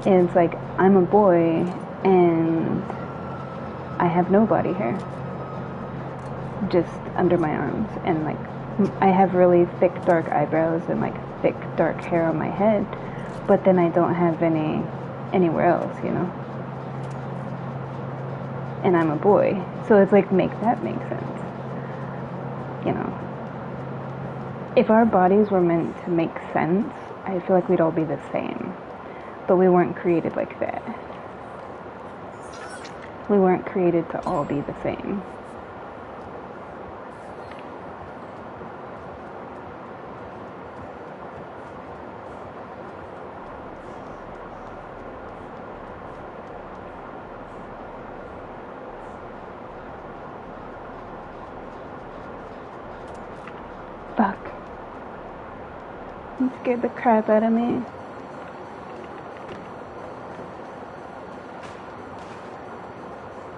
Speaker 1: And it's like, I'm a boy and I have no body hair, just under my arms, and like I have really thick dark eyebrows and like thick dark hair on my head, but then I don't have any anywhere else, and I'm a boy, so it's like, make sense, if our bodies were meant to make sense, I feel like we'd all be the same, but we weren't created like that. We weren't created to all be the same. Fuck. You scared the crap out of me.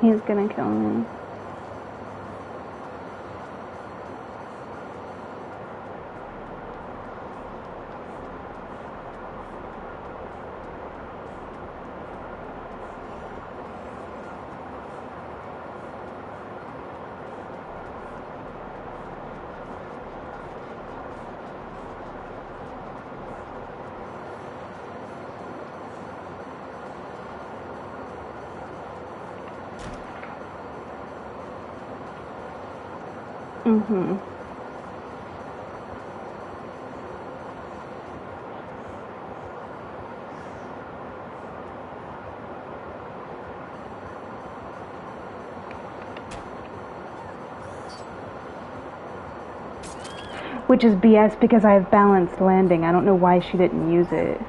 Speaker 1: He's gonna kill me. Mm-hmm. Which is BS because I have balanced landing. I don't know why she didn't use it.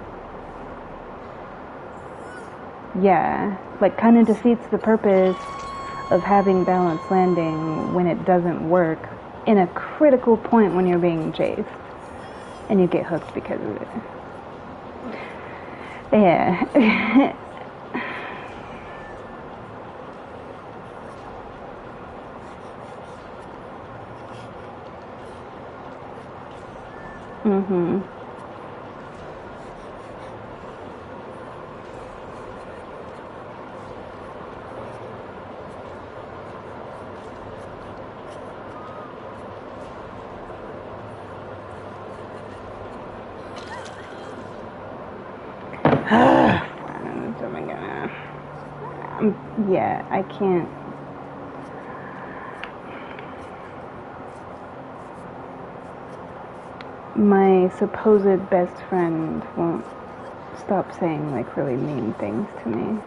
Speaker 1: Yeah, like kind of defeats the purpose of having balanced landing when it doesn't work in a critical point when you're being chased and you get hooked because of it. Yeah. Mm-hmm. Yeah, I can't. My supposed best friend won't stop saying like really mean things to me.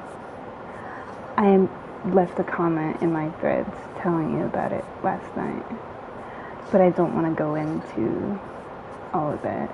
Speaker 1: I left a comment in my threads telling you about it last night, but I don't want to go into all of that.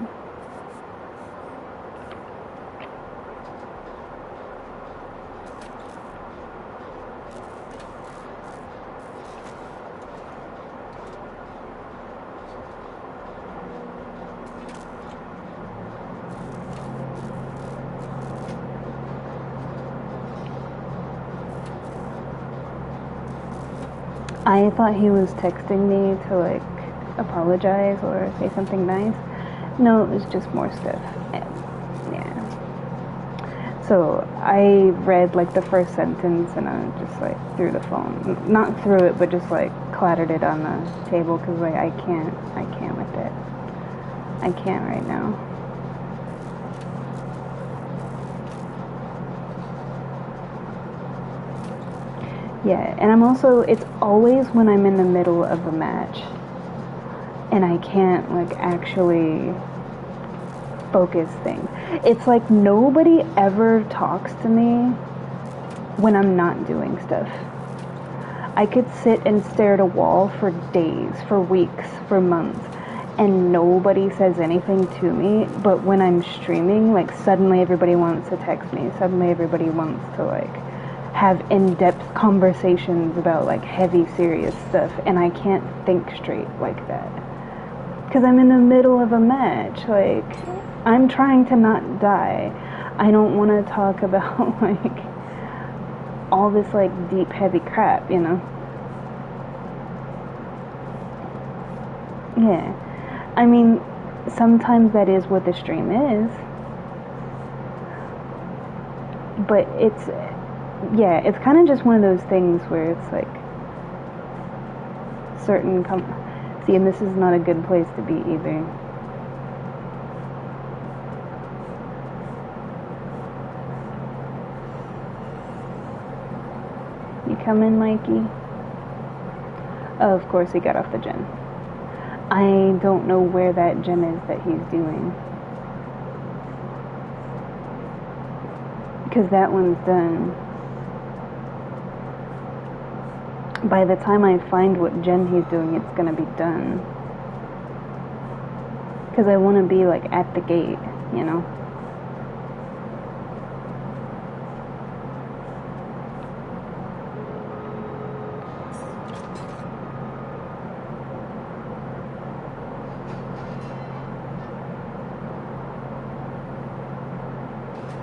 Speaker 1: I thought he was texting me to like apologize or say something nice. No, it was just more stuff. Yeah. So I read like the first sentence and I just like threw the phone. Not threw it, but just like clattered it on the table because like I can't with it. I can't right now. Yeah, and I'm also, it's always when I'm in the middle of a match and I can't like actually focus things. It's like nobody ever talks to me when I'm not doing stuff. I could sit and stare at a wall for days, for weeks, for months, and nobody says anything to me, but when I'm streaming, like suddenly everybody wants to text me, suddenly everybody wants to like have in-depth conversations about like heavy, serious stuff, and I can't think straight like that. Because I'm in the middle of a match, like, I'm trying to not die. I don't want to talk about like all this like deep, heavy crap, you know? Yeah. I mean, sometimes that is what the stream is. But it's, yeah, it's kind of just one of those things where it's like certain see, and this is not a good place to be either. You come in, Mikey? Oh, of course he got off the gen. I don't know where that gen is that he's doing. Because that one's done. By the time I find what gen he's doing, it's gonna be done. Because I want to be like at the gate, you know?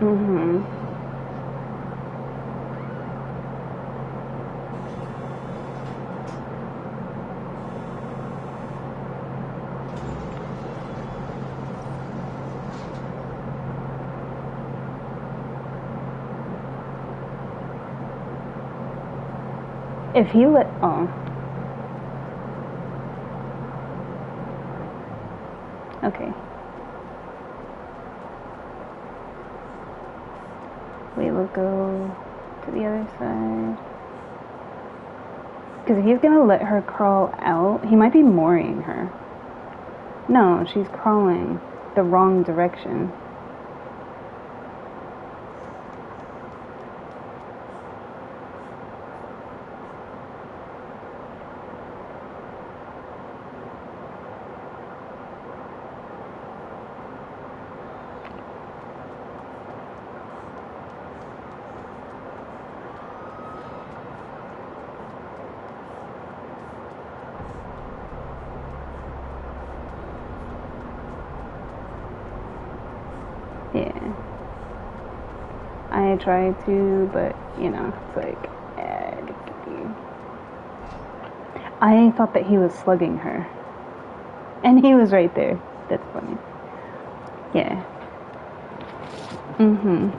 Speaker 1: Mm-hmm. If he let... Oh. Okay. Wait, we'll go to the other side. Because if he's gonna let her crawl out, he might be mooring her. No, she's crawling the wrong direction. Yeah. I tried to, but, you know, it's like... I thought that he was slugging her. And he was right there. That's funny. Yeah. Mm-hmm.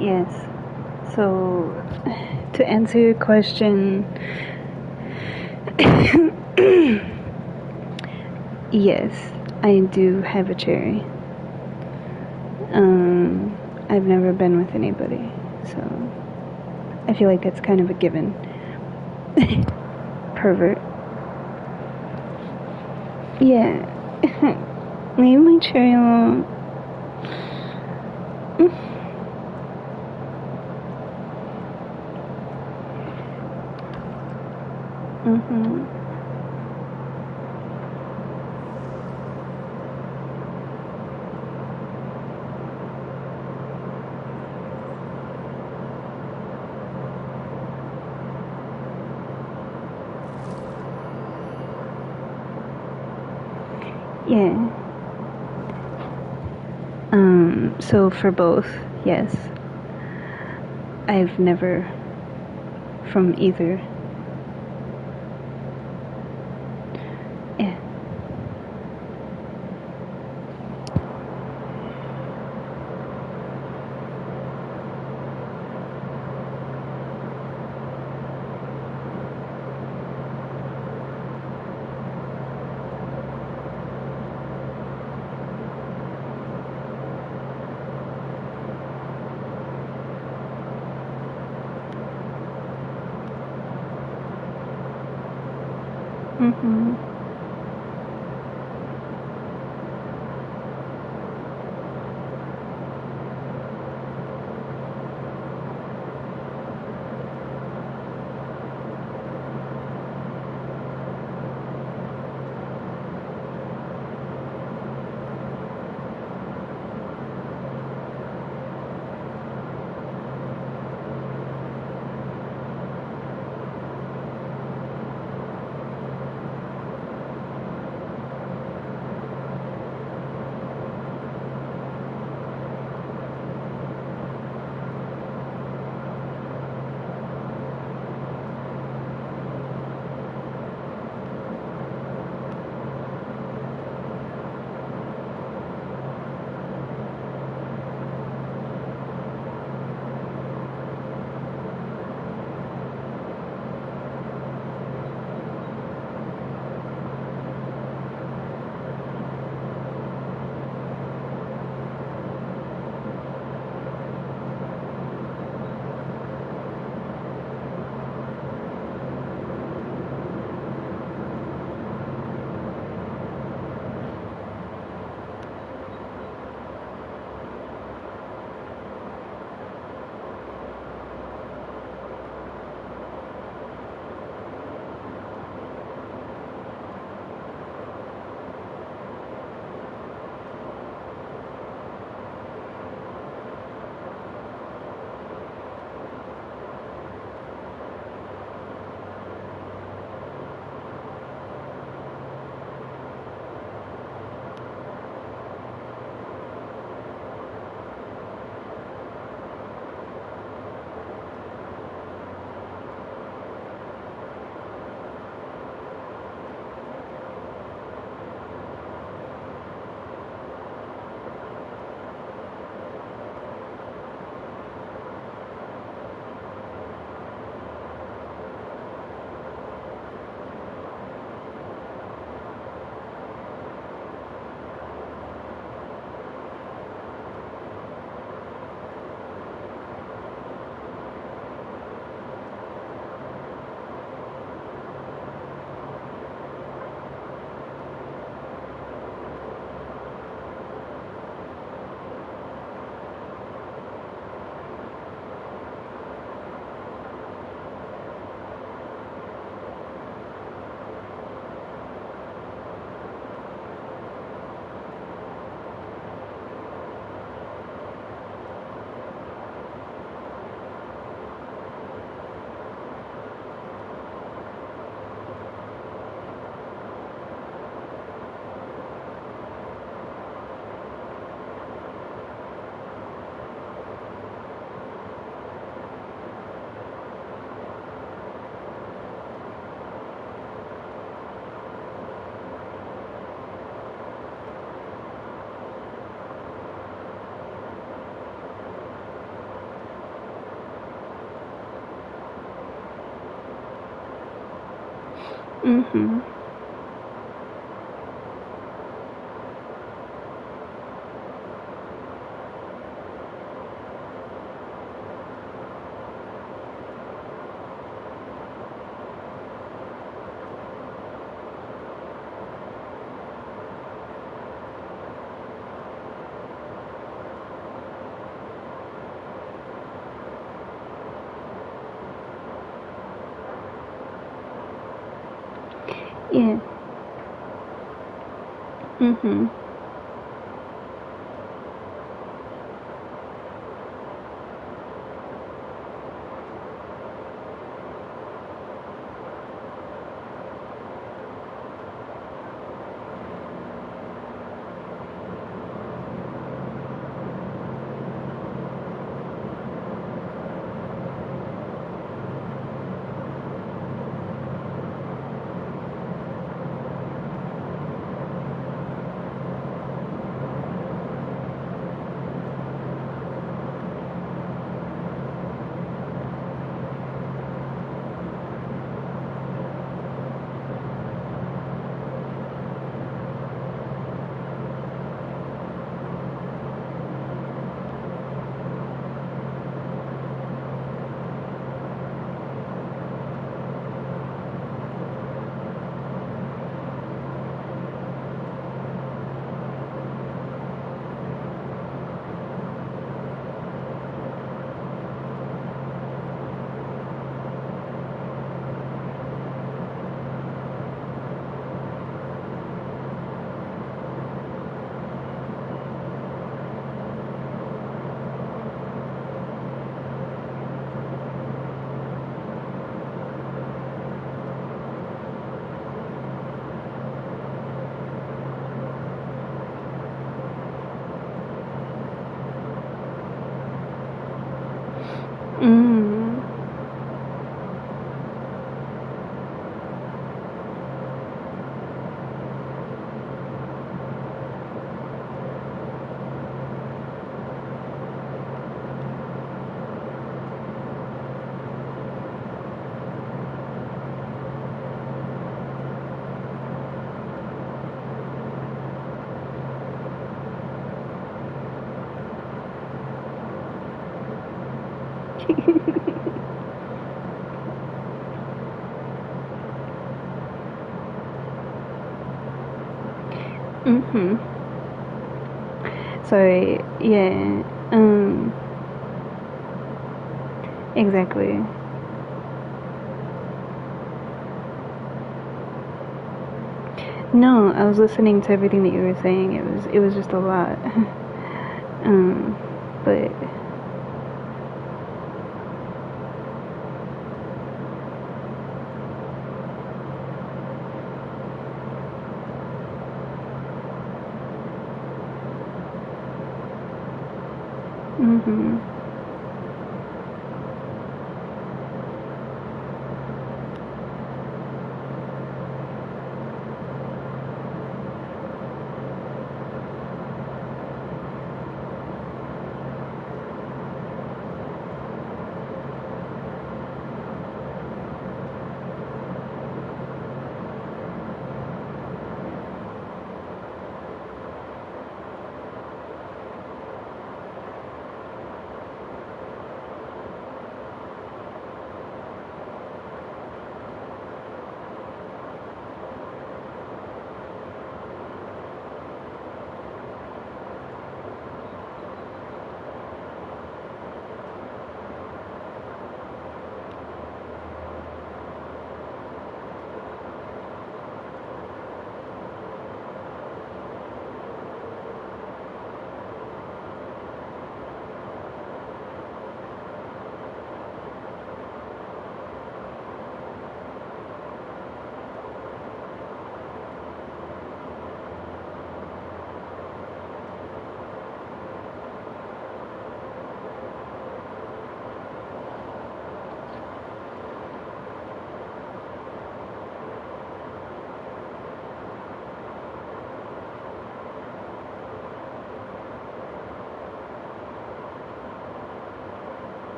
Speaker 1: Yes. So, to answer your question, yes, I do have a cherry. I've never been with anybody, so I feel like that's kind of a given. Pervert. Yeah. Leave my cherry alone. Mm-hmm. Yeah. So for both, yes. I've never from either. Yeah. Mm-hmm. Mhm. Yeah. Mhm. Mm. Mhm. So yeah. Exactly. No, I was listening to everything that you were saying. It was just a lot. um, but mhm.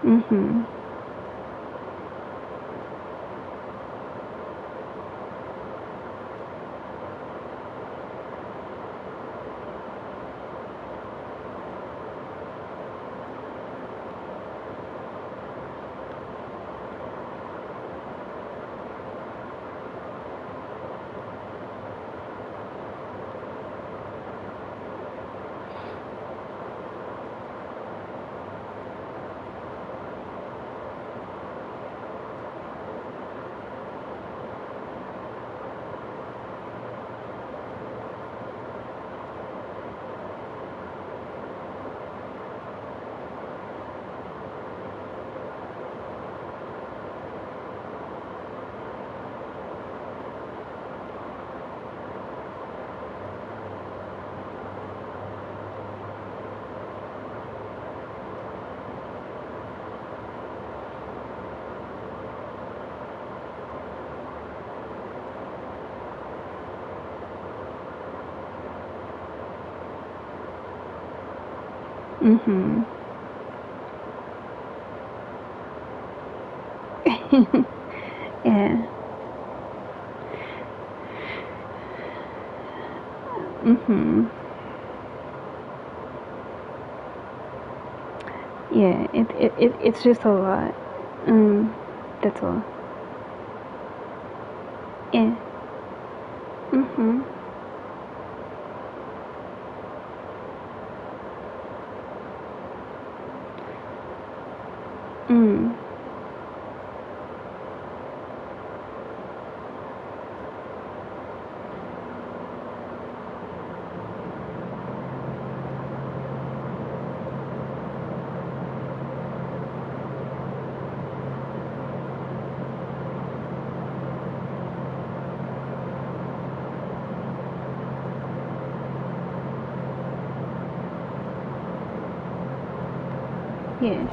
Speaker 1: Mhm. Mm-hmm. Yeah. Mm-hmm. Yeah, it's just a lot. That's all. Yeah. Mm-hmm. Mm. Yeah.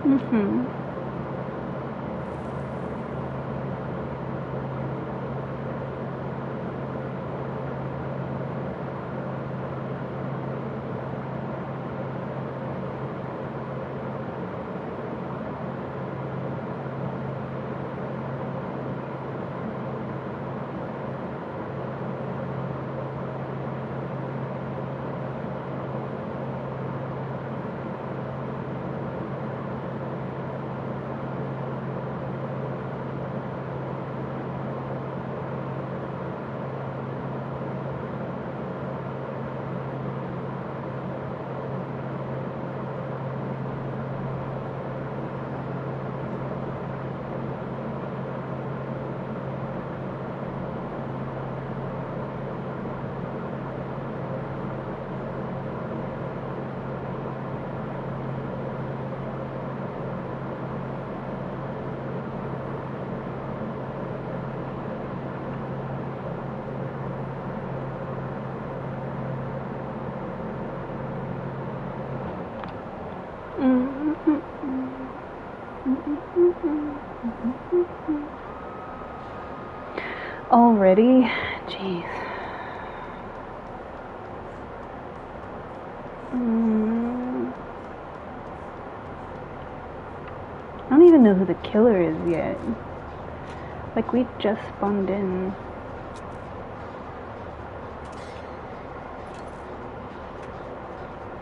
Speaker 1: Mm-hmm. Already? Jeez. I don't even know who the killer is yet. Like, we just spawned in.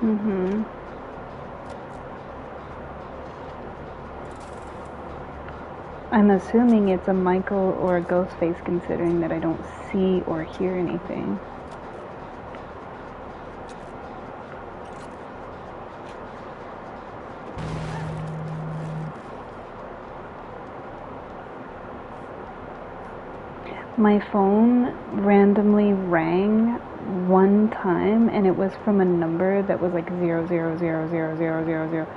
Speaker 1: Mm-hmm. I'm assuming it's a Michael or a Ghostface, considering that I don't see or hear anything. My phone randomly rang one time, and it was from a number that was like 0000000.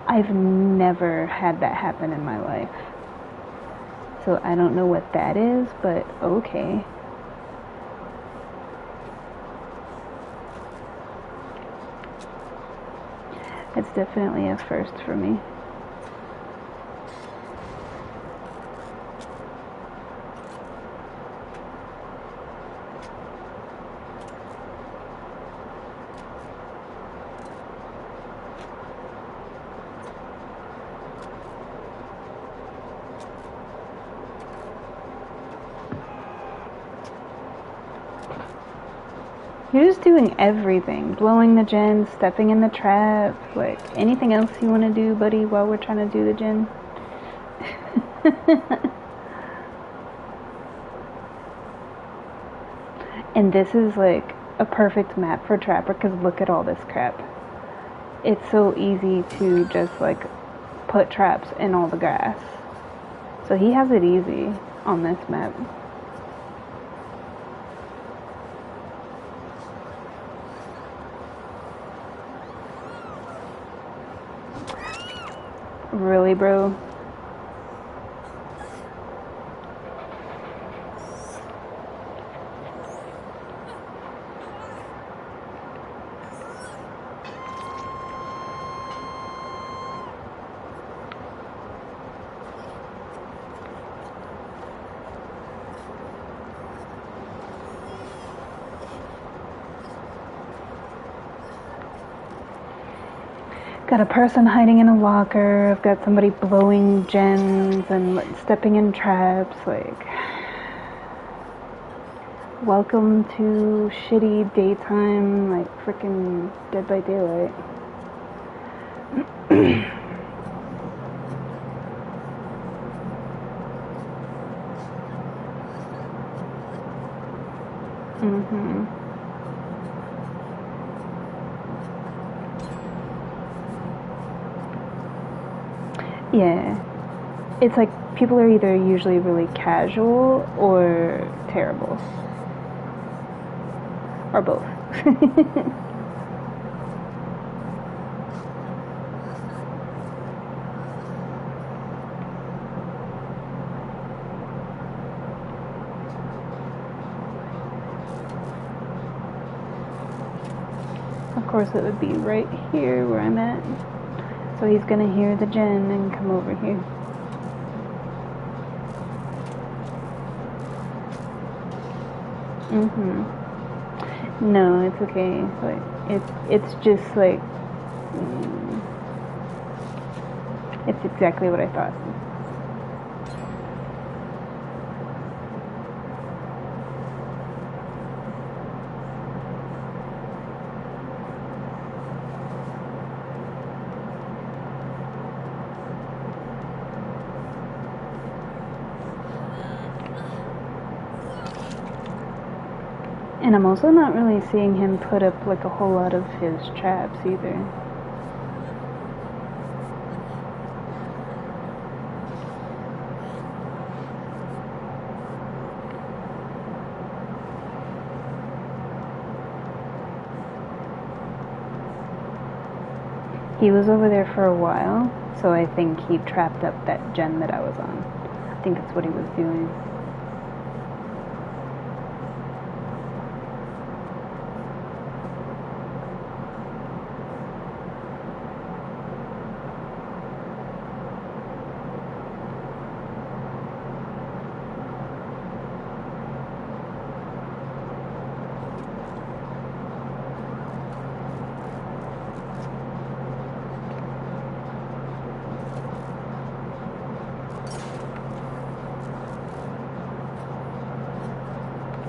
Speaker 1: I've never had that happen in my life. So I don't know what that is, but okay. It's definitely a first for me. You're just doing everything. Blowing the gen, stepping in the trap, like anything else you want to do, buddy, while we're trying to do the gen? And this is like a perfect map for Trapper because look at all this crap. It's so easy to just like put traps in all the grass. So he has it easy on this map. Really, bro? Got a person hiding in a locker. I've got somebody blowing gens and stepping in traps. Like, welcome to shitty daytime, like freaking Dead by Daylight. Mm-hmm. Yeah. It's like people are either usually really casual or terrible. Or both. Of course it would be right here where I'm at. So he's gonna hear the gen and come over here. Mm-hmm. No, it's okay. Like it's just like it's exactly what I thought. And I'm also not really seeing him put up like a whole lot of his traps either. He was over there for a while, so I think he trapped up that gen that I was on. I think that's what he was doing.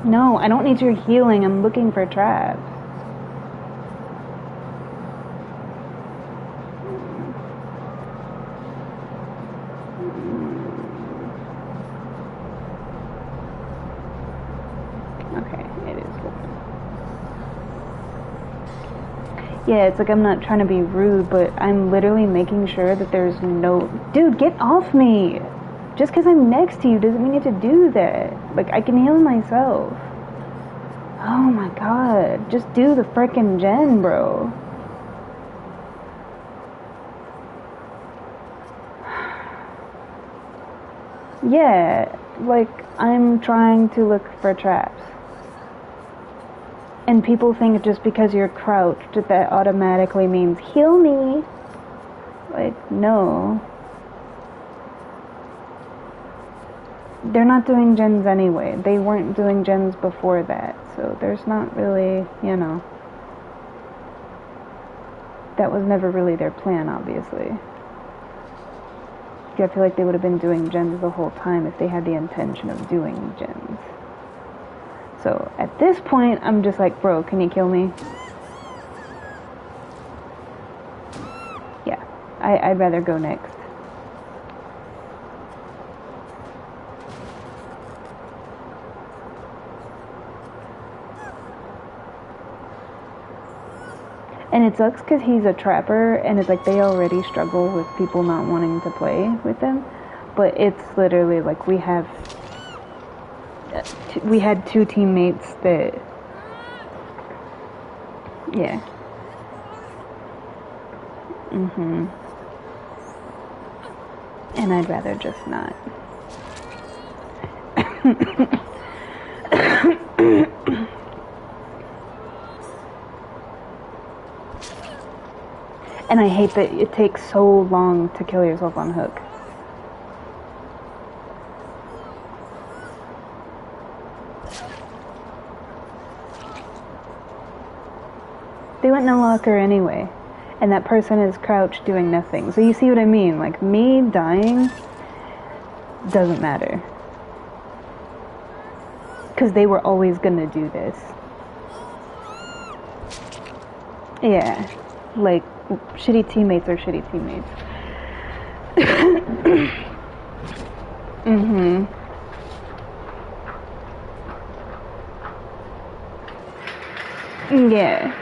Speaker 1: No, I don't need your healing. I'm looking for traps. Okay, it is open. Yeah, it's like I'm not trying to be rude, but I'm literally making sure that there's no... Dude, get off me! Just because I'm next to you doesn't mean you have to do that. Like, I can heal myself. Oh my god. Just do the frickin' gen, bro. Yeah, like, I'm trying to look for traps. And people think just because you're crouched that automatically means heal me. Like, no. They're not doing gens anyway. They weren't doing gens before that, so there's not really, you know. That was never really their plan, obviously. I feel like they would have been doing gens the whole time if they had the intention of doing gens. So at this point, I'm just like, bro, can you kill me? Yeah, I'd rather go next. And it sucks because he's a trapper, and it's like they already struggle with people not wanting to play with them. But it's literally like we had 2 teammates that, yeah. And I'd rather just not. And I hate that it takes so long to kill yourself on hook. They went in a locker anyway. And that person is crouched doing nothing. So you see what I mean? Like, me dying doesn't matter. Because they were always gonna do this. Yeah. Like, shitty teammates are shitty teammates. Yeah.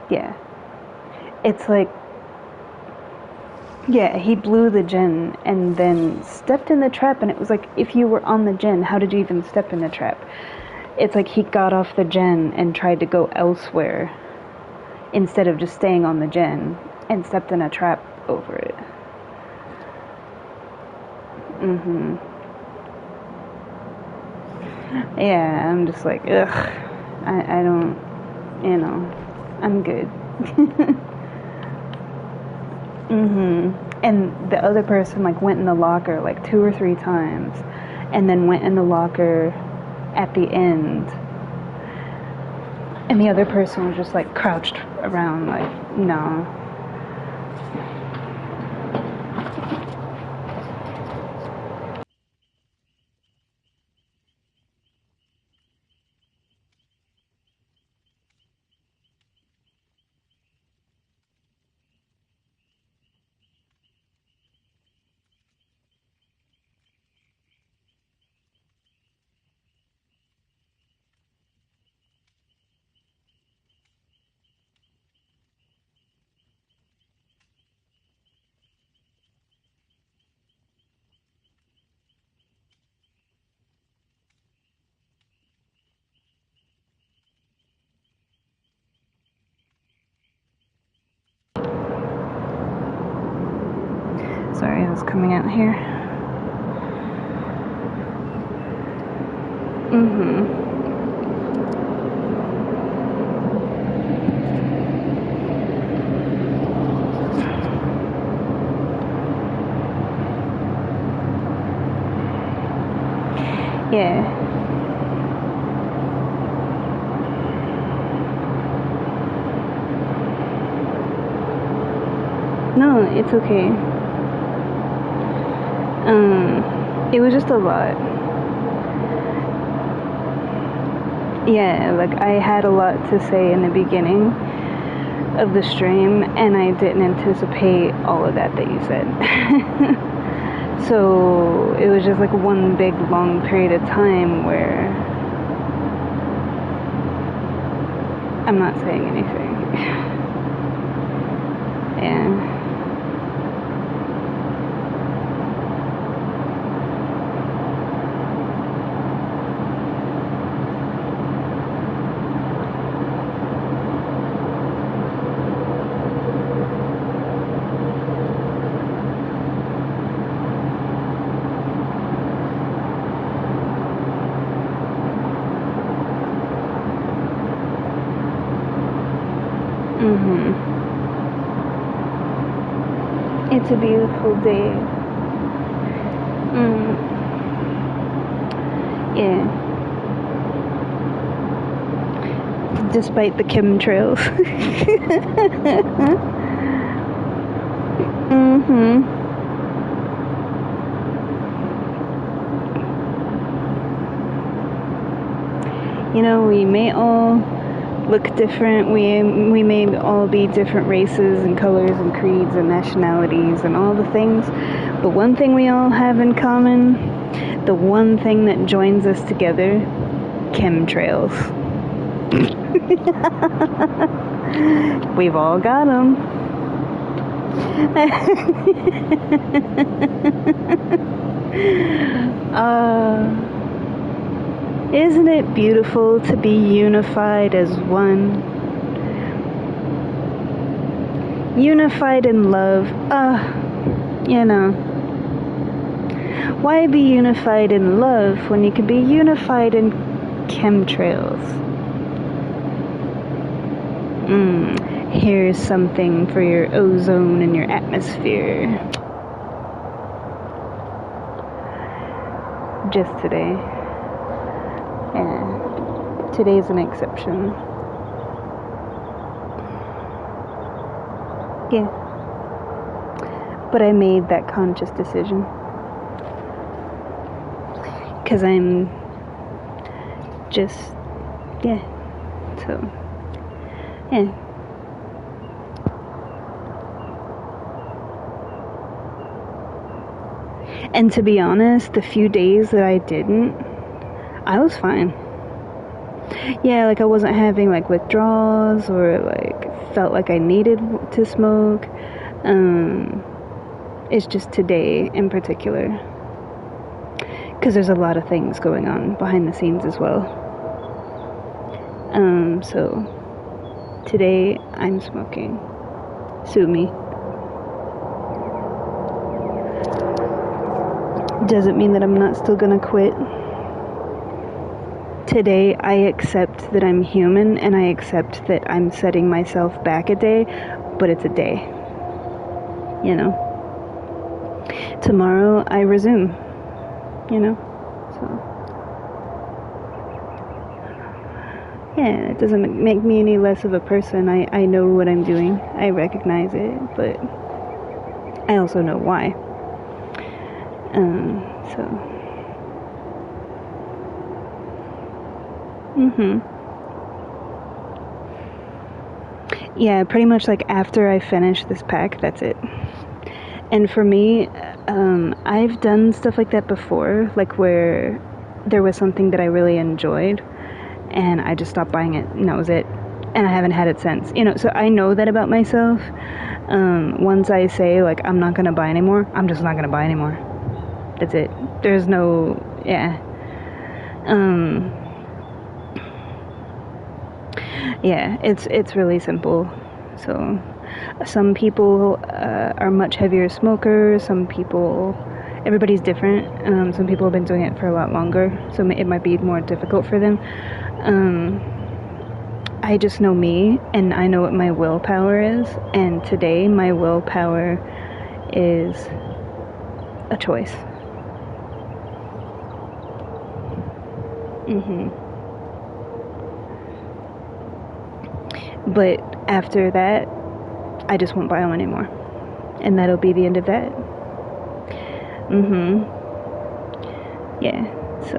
Speaker 1: Yeah. It's like, yeah, he blew the gen and then stepped in the trap, and it was like, if you were on the gen, how did you even step in the trap? It's like he got off the gen and tried to go elsewhere instead of just staying on the gen and stepped in a trap over it. Yeah, I'm just like, ugh. I don't, I'm good. And the other person like went in the locker like 2 or 3 times and then went in the locker at the end. And the other person was just like crouched around like, no. Sorry, I was coming out here. Yeah. No, it's okay. It was just a lot. Yeah, like I had a lot to say in the beginning of the stream, and I didn't anticipate all of that you said. So it was just like one big long period of time where I'm not saying anything. Yeah. It's a beautiful day. Yeah. Despite the chemtrails. You know, we may all look different. We may all be different races and colors and creeds and nationalities and all the things. But one thing we all have in common, the one thing that joins us together, chemtrails. We've all got them. Isn't it beautiful to be unified as one? Unified in love. You know. Why be unified in love when you can be unified in chemtrails? Here's something for your ozone and your atmosphere. Just today. Yeah. Today's an exception. Yeah. But I made that conscious decision. 'Cause I'm just, yeah. So, yeah. And to be honest, the few days that I didn't, I was fine. Yeah, like I wasn't having like withdrawals or like felt like I needed to smoke. It's just today in particular. Because there's a lot of things going on behind the scenes as well. So today I'm smoking. Sue me. Doesn't mean that I'm not still gonna quit. Today I accept that I'm human and I accept that I'm setting myself back a day, but it's a day. You know? Tomorrow I resume. You know? So yeah, it doesn't make me any less of a person. I know what I'm doing. I recognize it, but I also know why. So. Yeah, pretty much like after I finish this pack, that's it. And for me, I've done stuff like that before, like where there was something that I really enjoyed and I just stopped buying it and that was it. And I haven't had it since. You know, so I know that about myself. Once I say like I'm not gonna buy anymore, I'm just not gonna buy anymore. That's it. There's no, yeah. Yeah, it's really simple. So some people are much heavier smokers. Some people, everybody's different. Some people have been doing it for a lot longer, so it might be more difficult for them. I just know me, and I know what my willpower is. And today, my willpower is a choice. But after that, I just won't buy them anymore. And that'll be the end of that. Yeah, so.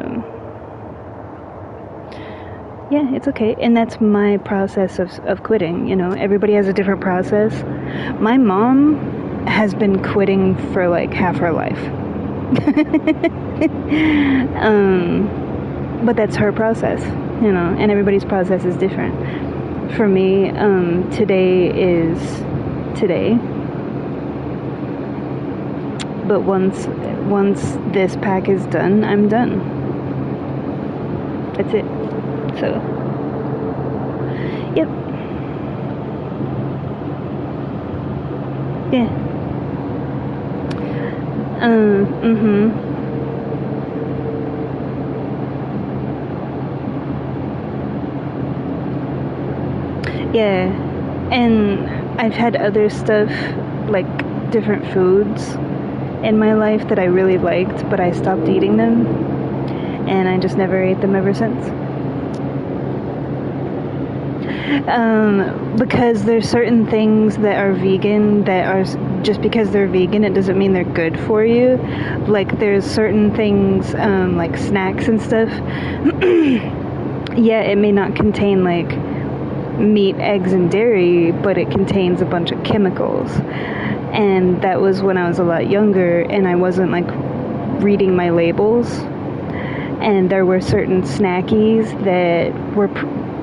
Speaker 1: Yeah, it's okay. And that's my process of quitting, you know. Everybody has a different process. My mom has been quitting for like half her life. But that's her process, you know, and everybody's process is different. For me, today is today. But once this pack is done, I'm done. That's it. So, yep. Yeah. Yeah. And I've had other stuff like different foods in my life that I really liked, but I stopped eating them, and I just never ate them ever since. Because there's certain things that are vegan that are, just because they're vegan, it doesn't mean they're good for you. Like, there's certain things, like snacks and stuff. Yeah, it may not contain like meat, eggs, and dairy, but it contains a bunch of chemicals. And that was when I was a lot younger, and I wasn't like reading my labels. And there were certain snackies that were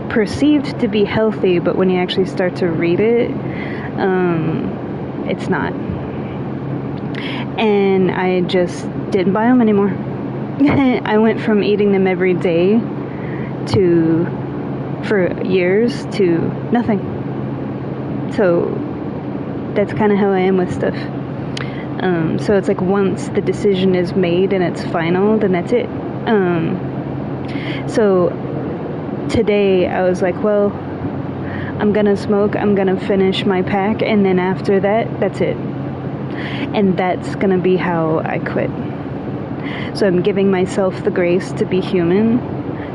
Speaker 1: perceived to be healthy, but when you actually start to read it, it's not. And I just didn't buy them anymore. I went from eating them every day for years to nothing. So that's kind of how I am with stuff. So it's like once the decision is made and it's final, then that's it. So today I was like, well, I'm gonna smoke, I'm gonna finish my pack, and then after that, that's it. And that's gonna be how I quit. So I'm giving myself the grace to be human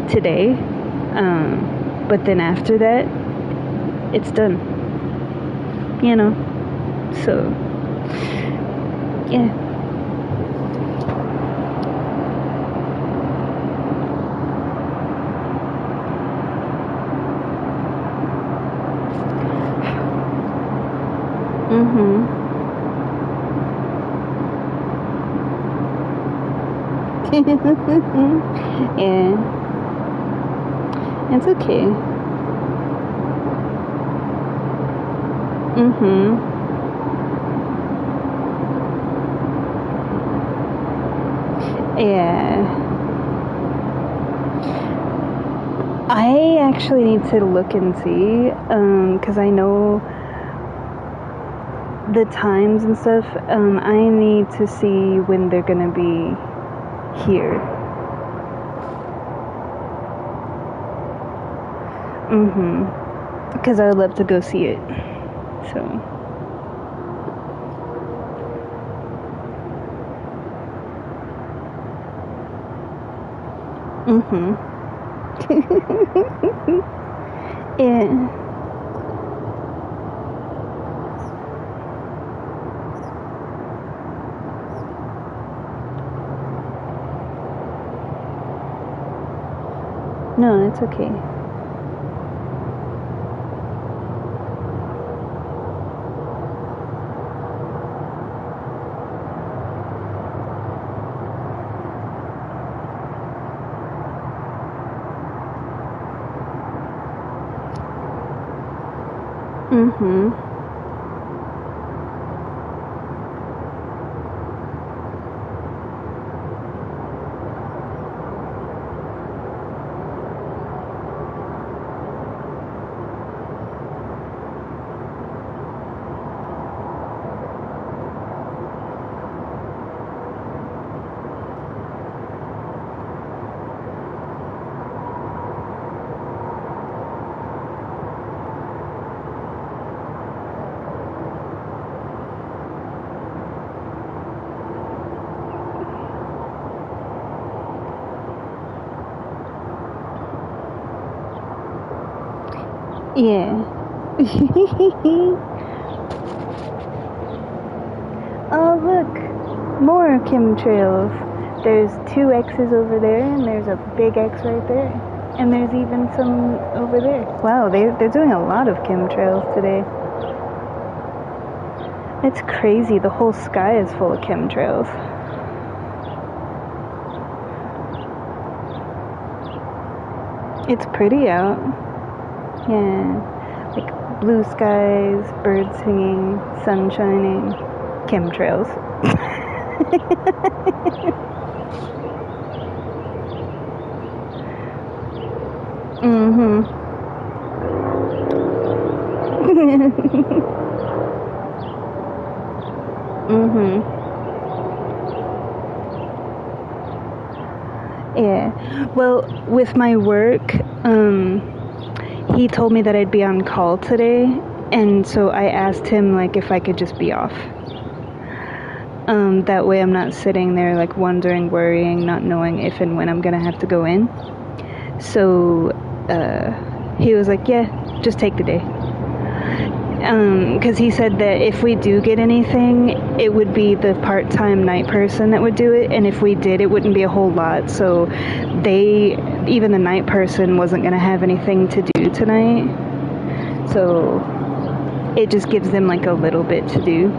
Speaker 1: today, but then after that, it's done. You know? So, yeah. Yeah. It's okay. Yeah. I actually need to look and see, because I know the times and stuff. I need to see when they're gonna be here. Because I would love to go see it. So. Yeah. No, it's okay. Yeah. Oh, look. More chemtrails. There's 2 X's over there, and there's a big X right there. And there's even some over there. Wow, they're doing a lot of chemtrails today. It's crazy. The whole sky is full of chemtrails. It's pretty out. Yeah. Like blue skies, birds singing, sun shining, chemtrails. Yeah. Well, with my work, he told me that I'd be on call today, and so I asked him like if I could just be off. That way I'm not sitting there like wondering, worrying, not knowing if and when I'm gonna have to go in. So he was like, yeah, just take the day. Because he said that if we do get anything, it would be the part-time night person that would do it, and if we did, it wouldn't be a whole lot. So even the night person wasn't going to have anything to do tonight. So it just gives them like a little bit to do.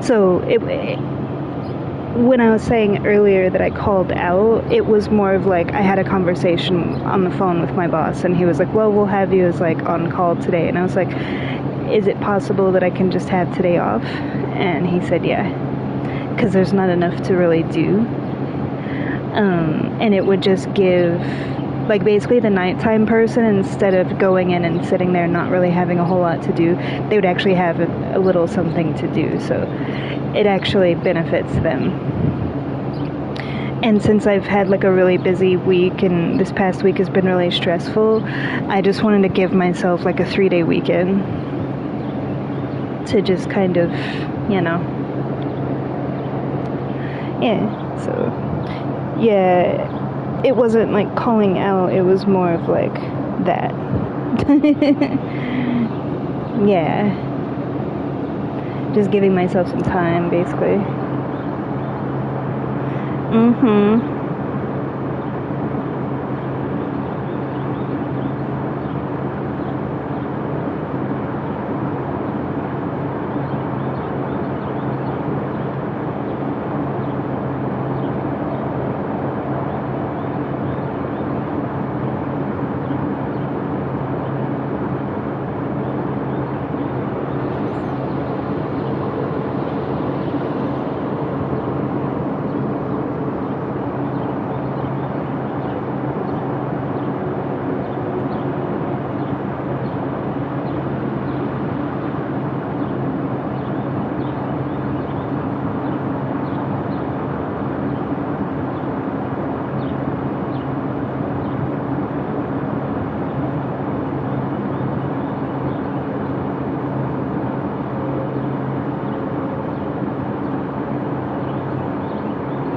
Speaker 1: So when I was saying earlier that I called out, it was more of like I had a conversation on the phone with my boss, and he was like, well, we'll have you as like on call today. And I was like, is it possible that I can just have today off? And he said, yeah, because there's not enough to really do. And it would just give, like, basically the nighttime person, instead of going in and sitting there not really having a whole lot to do, they would actually have a little something to do. So it actually benefits them. And since I've had like a really busy week, and this past week has been really stressful, I just wanted to give myself like a 3-day weekend to just kind of, so yeah, it wasn't like calling out, it was more of like that. Yeah, just giving myself some time, basically.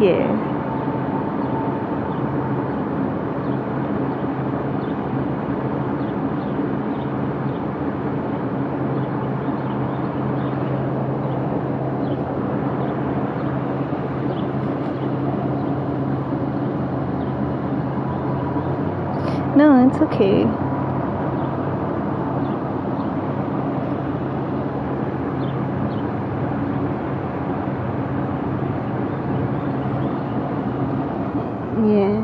Speaker 1: Yeah. No, it's okay. Yeah.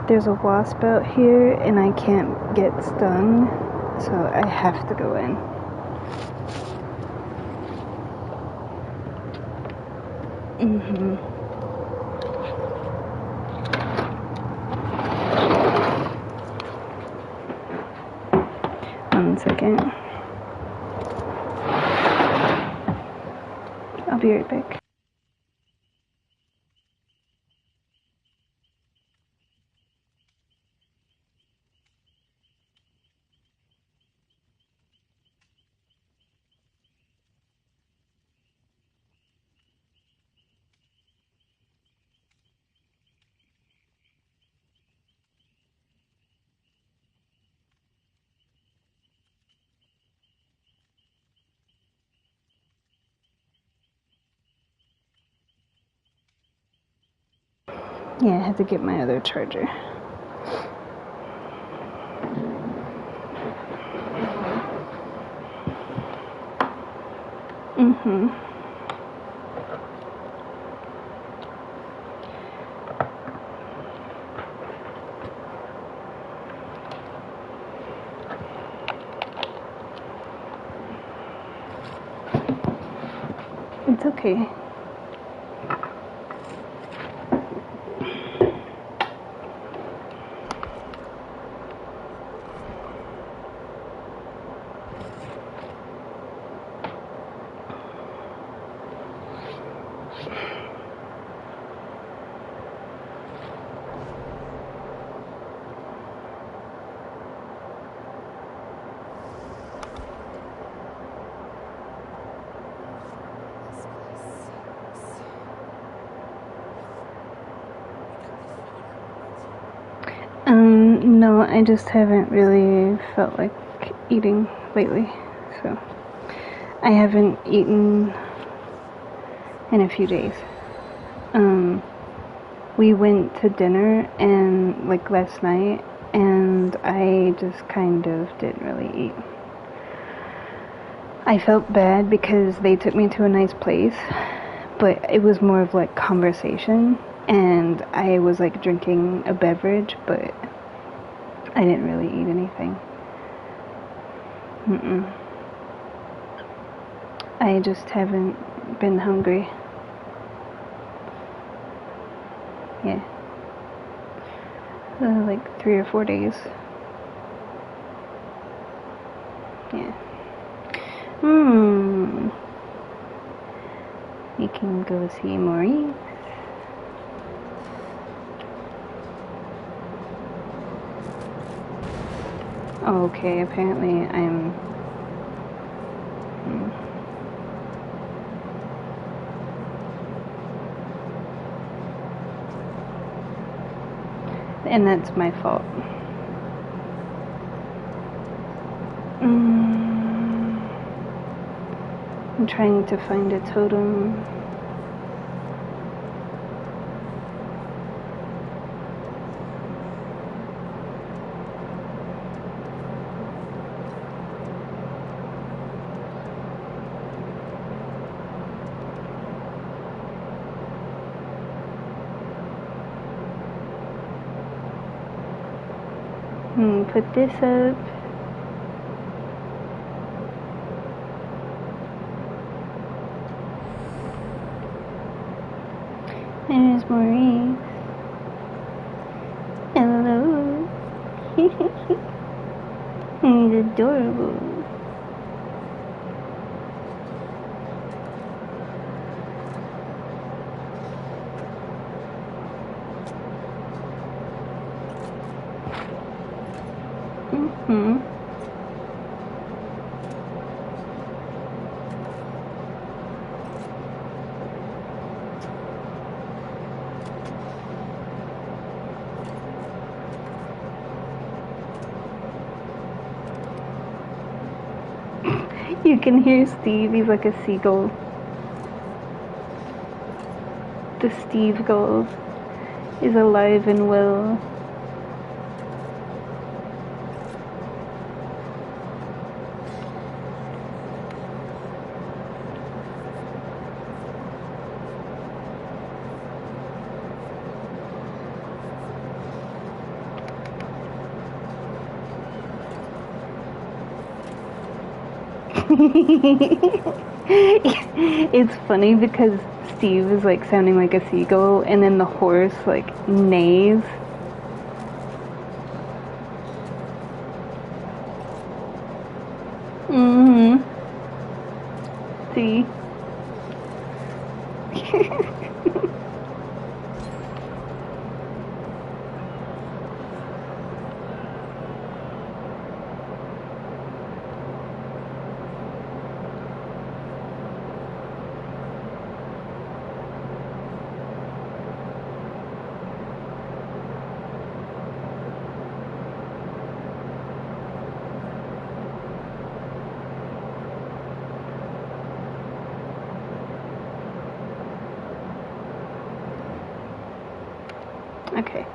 Speaker 1: There's a wasp out here, and I can't get stung, so I have to go in. One second. I'll be right back. Yeah, I had to get my other charger. It's okay. No, I just haven't really felt like eating lately, so I haven't eaten in a few days. We went to dinner and like last night, and I just kind of didn't really eat. I felt bad because they took me to a nice place, but it was more of like conversation, and I was like drinking a beverage, but I didn't really eat anything. I just haven't been hungry. Yeah. Like 3 or 4 days. Yeah. We can go see Maurice. Oh, okay, apparently I'm... And that's my fault. I'm trying to find a totem. Put this up. There's Maurice. Hello. He's adorable. You can hear Steve, he's like a seagull. The Steve gull is alive and well. It's funny because Steve is like sounding like a seagull, and then the horse like neighs. See? Okay.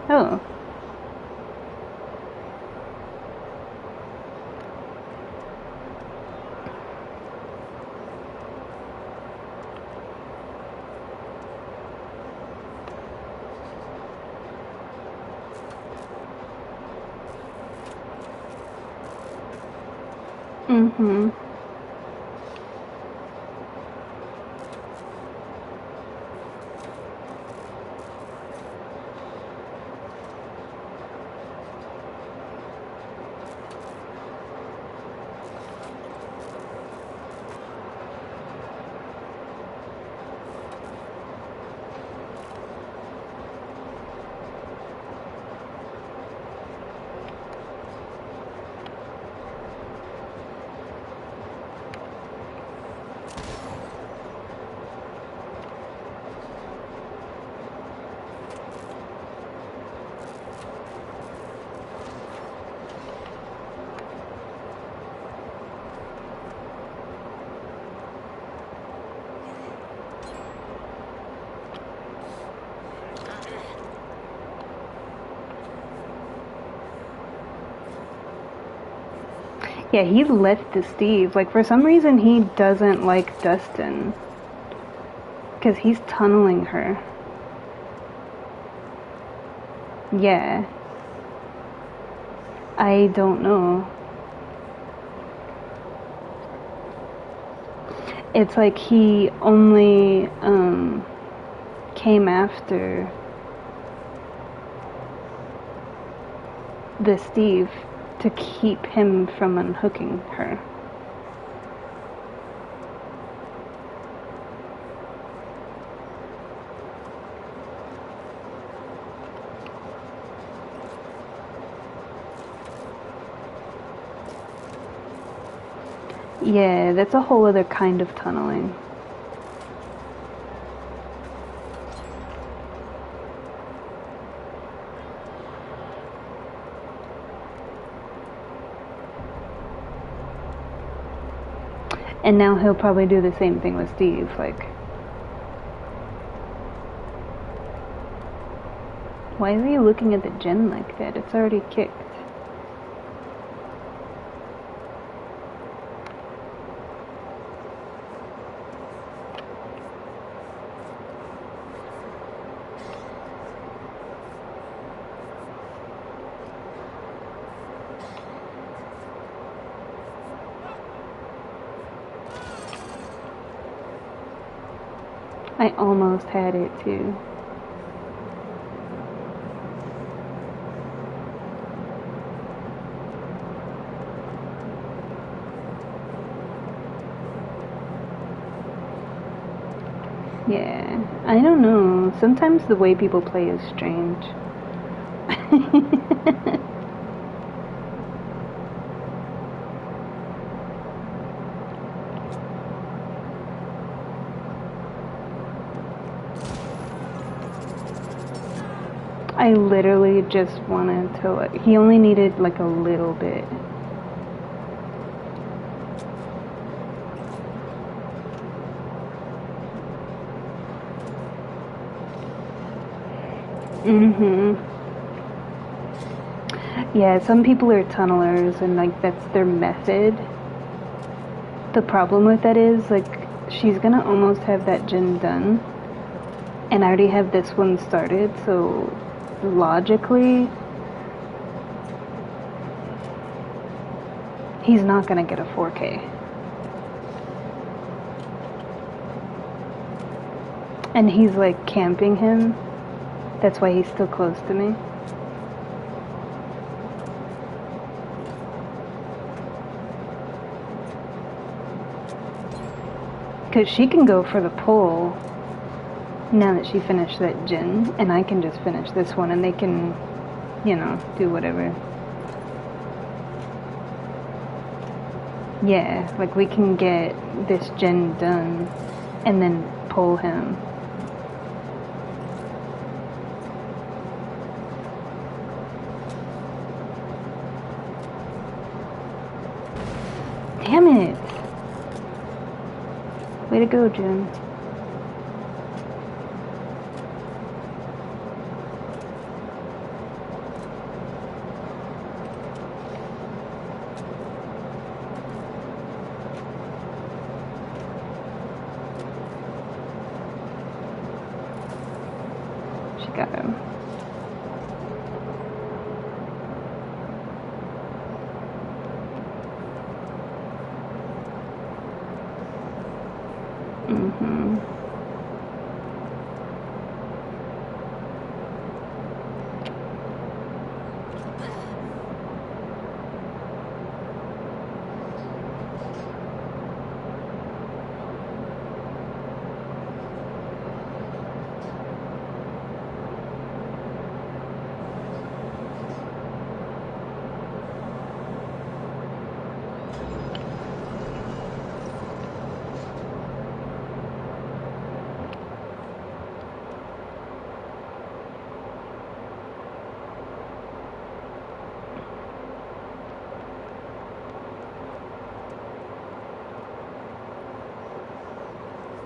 Speaker 1: Oh. Yeah, he left to Steve. Like, for some reason, he doesn't like Dustin. Because he's tunneling her. Yeah. I don't know. It's like he only came after the Steve to keep him from unhooking her. Yeah, that's a whole other kind of tunneling. And now he'll probably do the same thing with Steve, like... Why is he looking at the gin like that? It's already kicked. I almost had it too. Yeah, I don't know. Sometimes the way people play is strange. I literally just wanted to... He only needed like a little bit. Yeah, some people are tunnelers and like that's their method. The problem with that is like she's gonna almost have that gin done. And I already have this one started, so logically he's not gonna get a 4K. And he's like camping him. That's why he's still close to me. Because she can go for the pull now that she finished that gin, and I can just finish this one, and they can, you know, do whatever. Yeah, like we can get this gin done, and then pull him. Damn it! Way to go, Jen. She got him.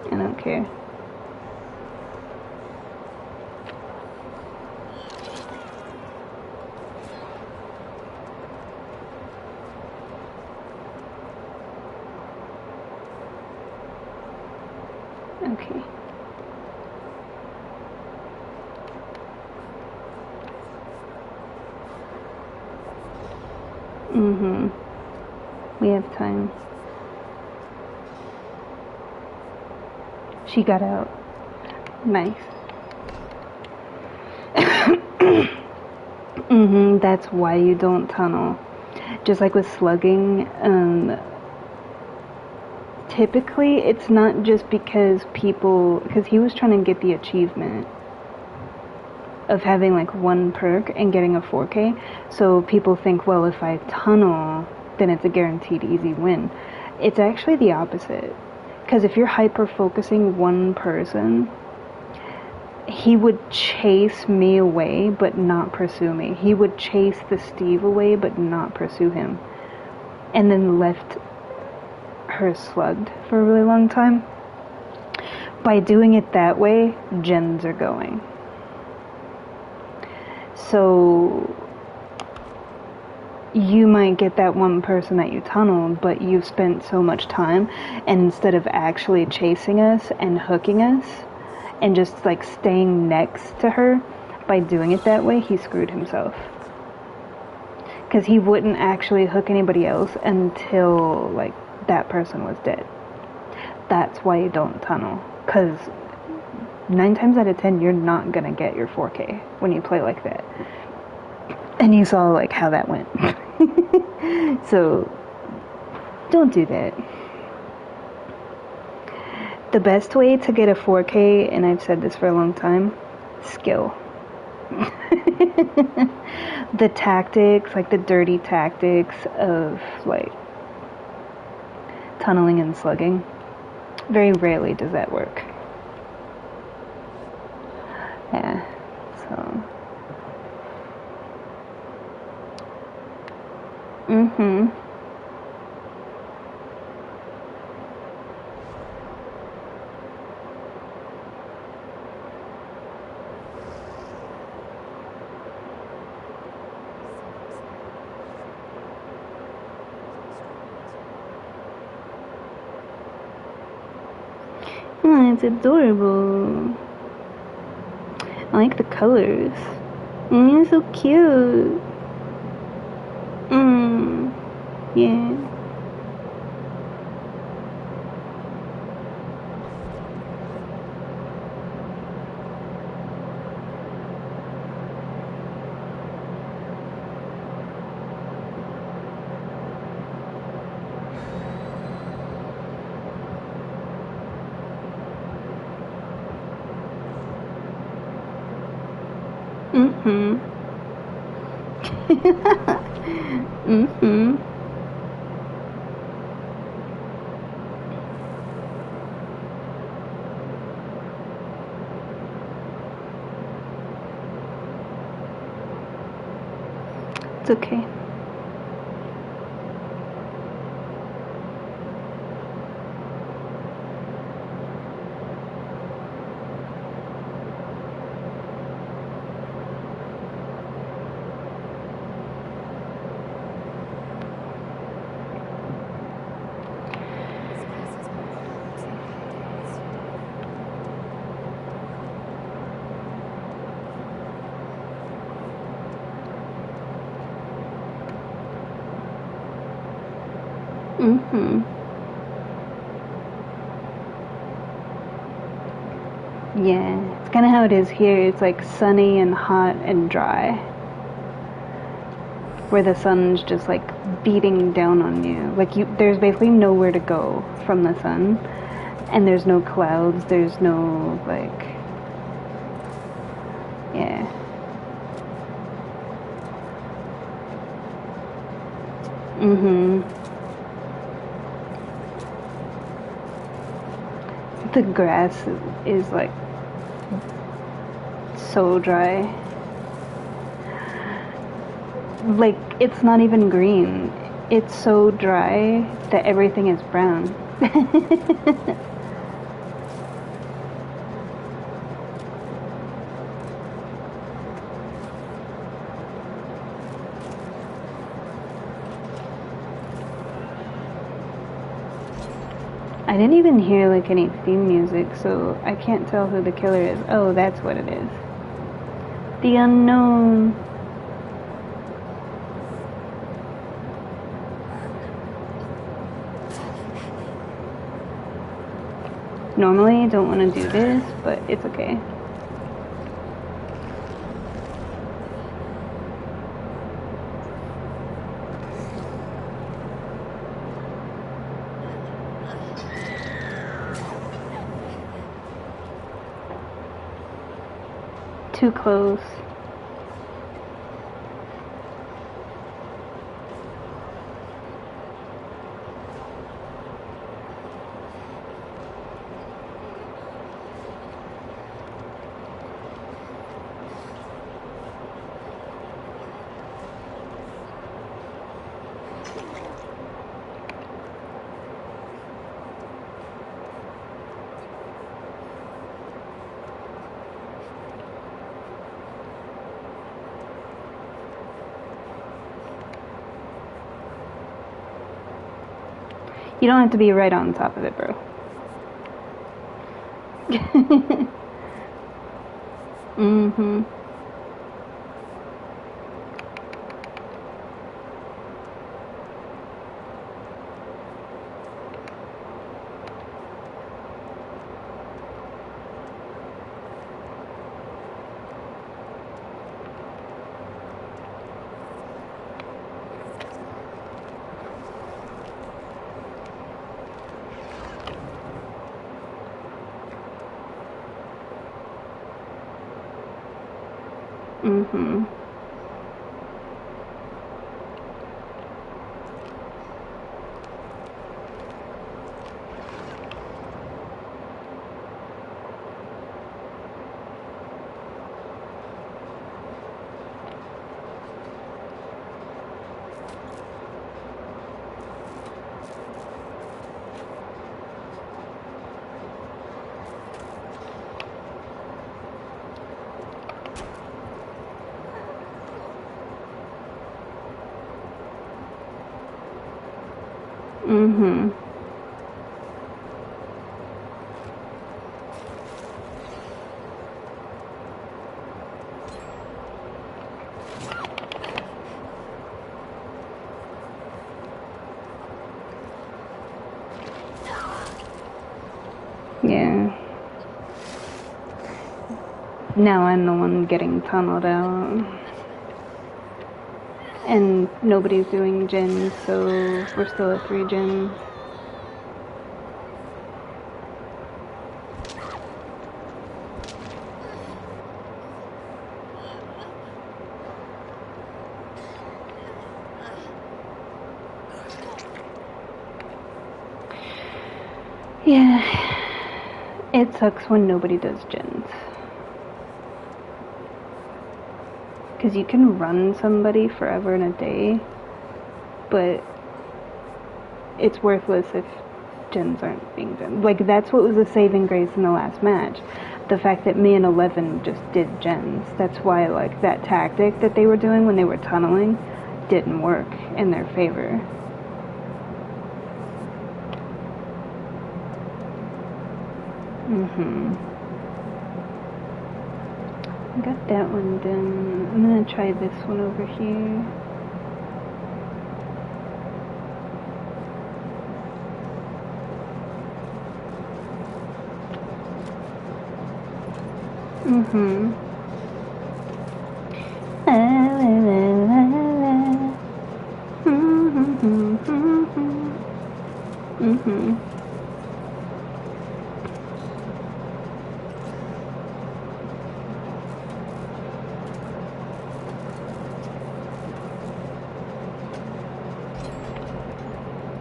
Speaker 1: I don't care. Okay. Mm-hmm. We have time. She got out. Nice. Mm-hmm. That's why you don't tunnel. Just like with slugging, typically it's not just because he was trying to get the achievement of having like one perk and getting a 4K. So people think, well, if I tunnel, then it's a guaranteed easy win. It's actually the opposite. Because if you're hyper focusing one person, he would chase me away but not pursue me. He would chase the Steve away but not pursue him. And then left her slugged for a really long time. By doing it that way, gens are going. So you might get that one person that you tunneled, but you've spent so much time, and instead of actually chasing us and hooking us and just like staying next to her, by doing it that way, he screwed himself. Because he wouldn't actually hook anybody else until like that person was dead. That's why you don't tunnel. Because 9 times out of 10, you're not gonna get your 4K when you play like that. And you saw like how that went. So don't do that. The best way to get a 4K, and I've said this for a long time, skill. The tactics, like the dirty tactics of like tunneling and slugging, very rarely does that work. Yeah, so. Mm-hmm. Oh, it's adorable. I like the colors. It's so cute. Yeah. Mm-hmm. Mm-hmm. It's okay. Mm-hmm. Yeah, it's kind of how it is here. It's like sunny and hot and dry, where the sun's just like beating down on you. Like there's basically nowhere to go from the sun, and there's no clouds. There's no like, yeah. Mm-hmm. The grass is like so dry. Like it's not even green. It's so dry that everything is brown. I didn't even hear like any theme music, so I can't tell who the killer is. Oh, that's what it is. The unknown. Normally I don't want to do this, but it's okay. Too close. You don't have to be right on top of it, bro. Mm-hmm. Mm-hmm. Mm-hmm. Yeah. Now I'm the one getting tunneled out. And nobody's doing gens, so we're still at 3 gens. Yeah. It sucks when nobody does gens. Because you can run somebody forever and a day, but it's worthless if gens aren't being done. Like, that's what was a saving grace in the last match. The fact that me and 11 just did gens. That's why, like, that tactic that they were doing when they were tunneling didn't work in their favor. Got that one done. I'm gonna try this one over here.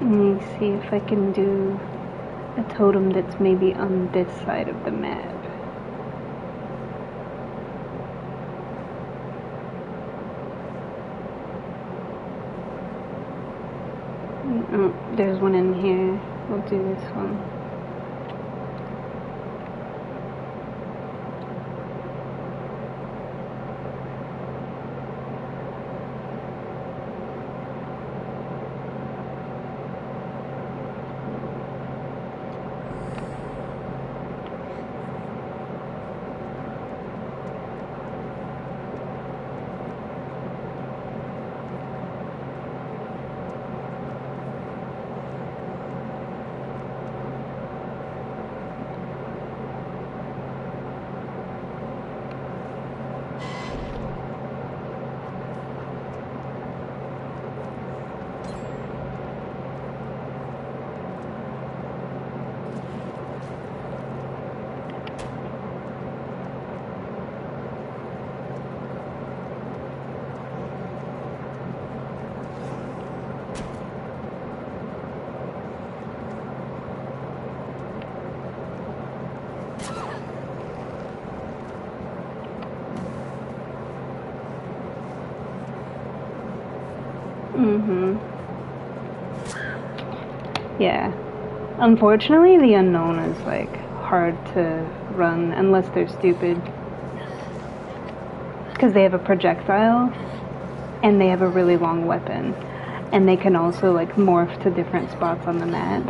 Speaker 1: Let me see if I can do a totem that's maybe on this side of the map. Oh, there's one in here. We'll do this one. Yeah. Unfortunately, the unknown is like hard to run unless they're stupid. Because they have a projectile and they have a really long weapon. And they can also like morph to different spots on the map.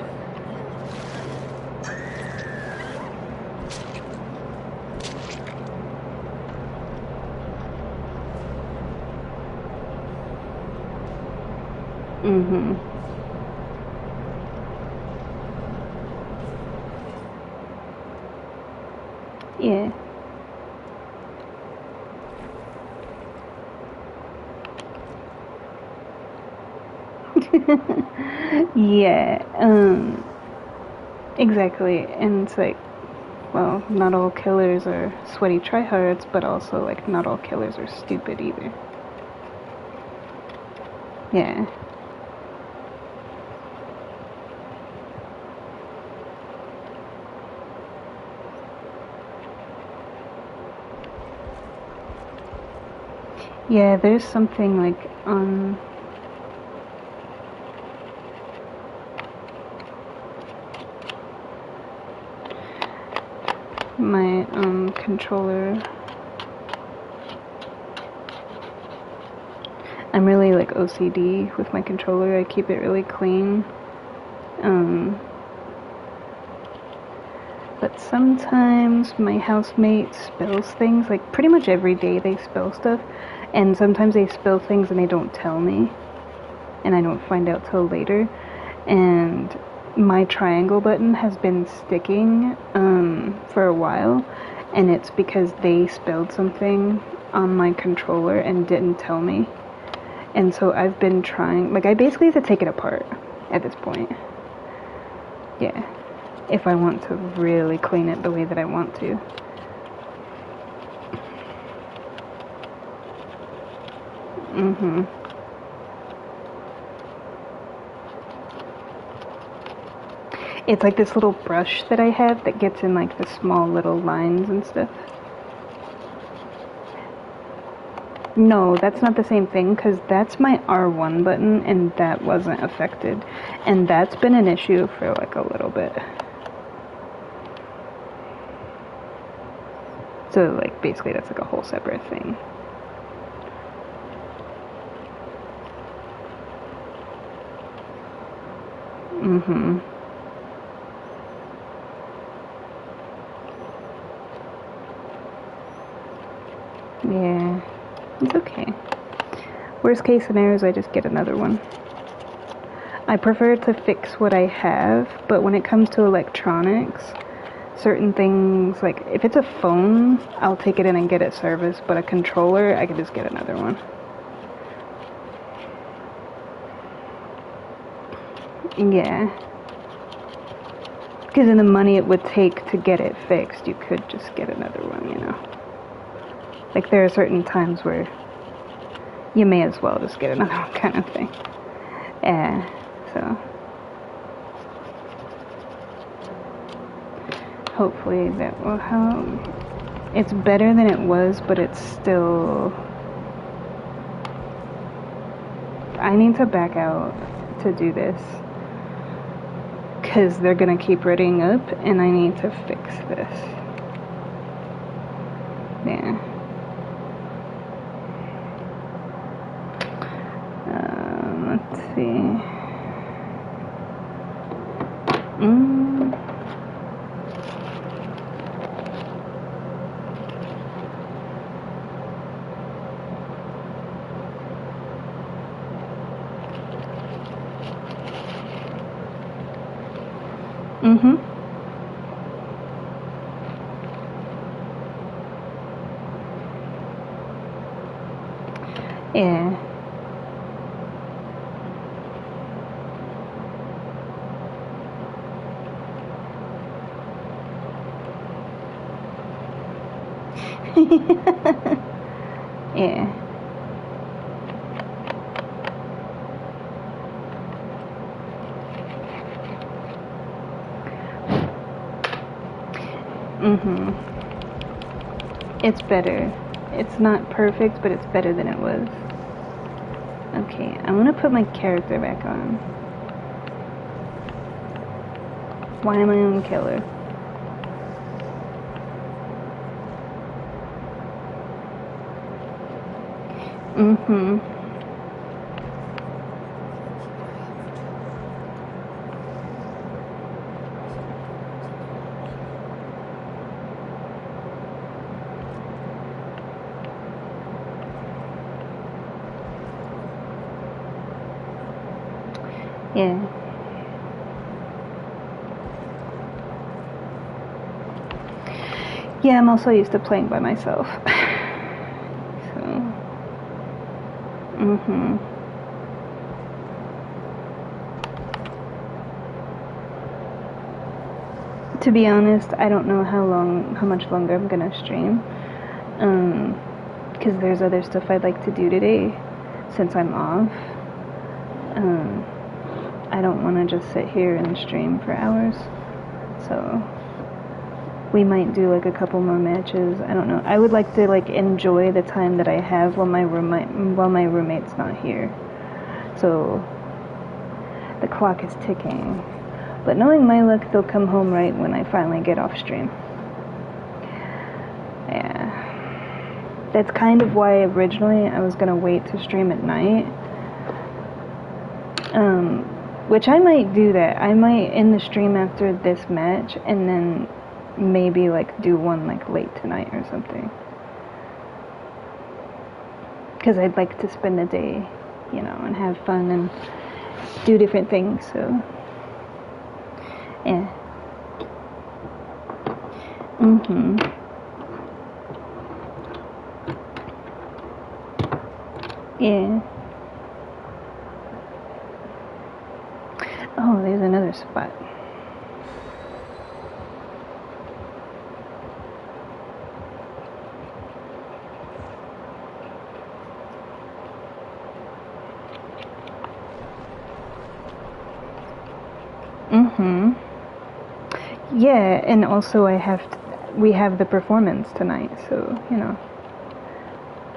Speaker 1: Mm-hmm. Yeah. Yeah. Exactly. And it's like, well, not all killers are sweaty tryhards, but also like not all killers are stupid either. Yeah. Yeah, there's something like on my controller. I'm really like OCD with my controller. I keep it really clean. But sometimes my housemate spills things, like pretty much every day they spill stuff, and sometimes they spill things and they don't tell me, and I don't find out till later. And my triangle button has been sticking for a while, and it's because they spilled something on my controller and didn't tell me. And so I've been trying, like I basically have to take it apart at this point. Yeah. If I want to really clean it the way that I want to. Mm-hmm. It's like this little brush that I have that gets in like the small little lines and stuff. No, that's not the same thing because that's my R1 button and that wasn't affected. And that's been an issue for like a little bit. So like basically that's like a whole separate thing. Mm-hmm. Yeah, it's okay. Worst case scenario is I just get another one. I prefer to fix what I have, but when it comes to electronics, certain things, like if it's a phone, I'll take it in and get it serviced, but a controller, I can just get another one. Yeah. Because in the money it would take to get it fixed, you could just get another one, you know. Like there are certain times where you may as well just get another one kind of thing. Yeah, so hopefully that will help. It's better than it was, but it's still... I need to back out to do this. Because they're gonna keep reading up, and I need to fix this. Yeah. Let's see. Mm-hmm. Yeah. Yeah. Mm-hmm. It's better. It's not perfect, but it's better than it was. Okay, I'm gonna put my character back on. Why am I on killer? Mm-hmm. Yeah. Yeah, I'm also used to playing by myself. So. Mm-hmm. To be honest, I don't know how much longer I'm gonna stream. Because there's other stuff I'd like to do today, since I'm off. I don't want to just sit here and stream for hours. So we might do like a couple more matches. I don't know. I would like to like enjoy the time that I have while my roommate's not here. So the clock is ticking. But knowing my luck, they'll come home right when I finally get off stream. Yeah. That's kind of why originally I was gonna wait to stream at night. Which I might do that. I might end the stream after this match and then maybe like do one like late tonight or something. Because I'd like to spend the day, you know, and have fun and do different things, so yeah. Mm-hmm. Yeah. Oh, there's another spot. Mm-hmm. Yeah, and also we have the performance tonight, so, you know.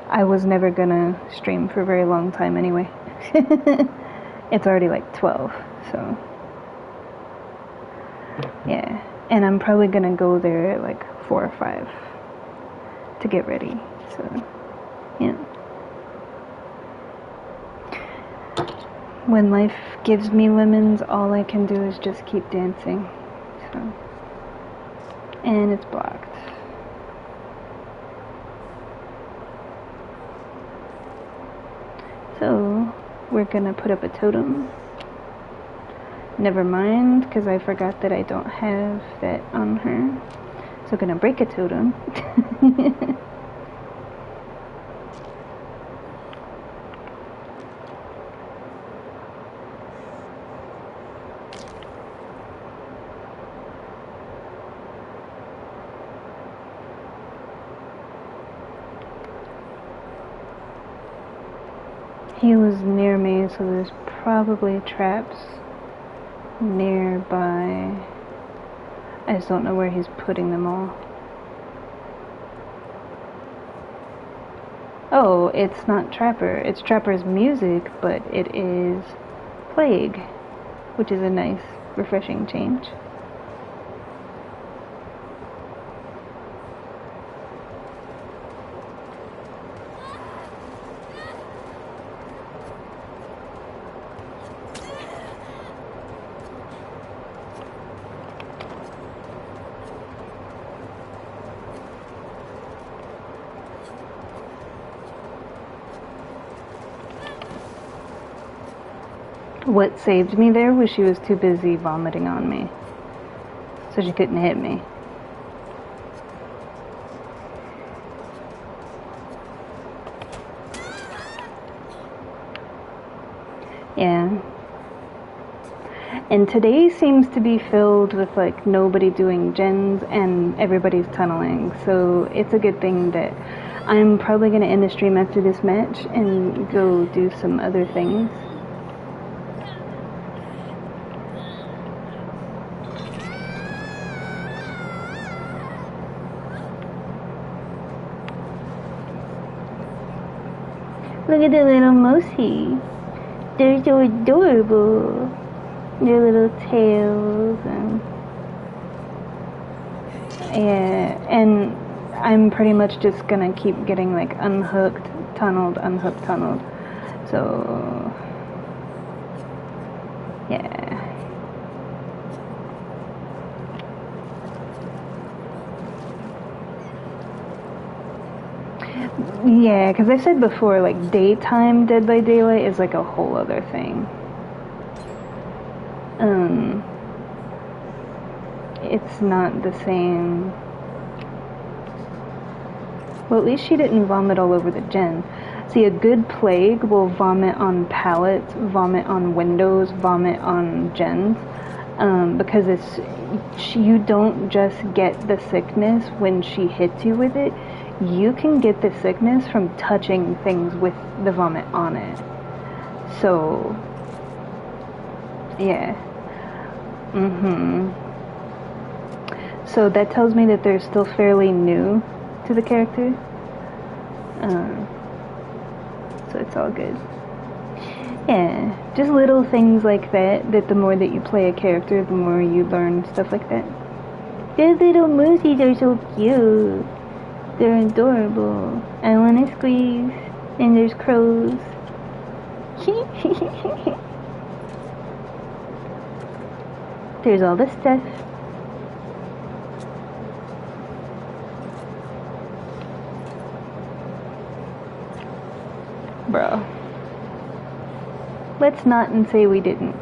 Speaker 1: I was never gonna stream for a very long time anyway. It's already like 12, so yeah. And I'm probably gonna go there at like 4 or 5 to get ready, so yeah. When life gives me lemons, all I can do is just keep dancing, so. And it's blocked. So, we're gonna put up a totem. Never mind, because I forgot that I don't have that on her. So gonna break a totem. He was near me, so there's probably traps nearby. I just don't know where he's putting them all. Oh, it's not Trapper. It's Trapper's music, but it is Plague, which is a nice, refreshing change. What saved me there was she was too busy vomiting on me, so she couldn't hit me. Yeah. And today seems to be filled with like nobody doing gens and everybody's tunneling, so it's a good thing that I'm probably going to end the stream after this match and go do some other things. Look at the little mousey. They're so adorable. Their little tails and Yeah, and I'm pretty much just gonna keep getting like unhooked, tunneled, unhooked, tunneled. So, yeah. Yeah, because I said before, like, daytime Dead by Daylight is like a whole other thing. It's not the same. Well, at least she didn't vomit all over the gen. See, a good plague will vomit on pallets, vomit on windows, vomit on gens, because you don't just get the sickness when she hits you with it. You can get the sickness from touching things with the vomit on it. So, yeah. So that tells me that they're still fairly new to the character. So it's all good. Yeah, just little things like that, that the more that you play a character, the more you learn stuff like that. The little moosies are so cute. They're adorable. I want to squeeze. And there's crows. There's all the stuff. Bro. Let's not and say we didn't.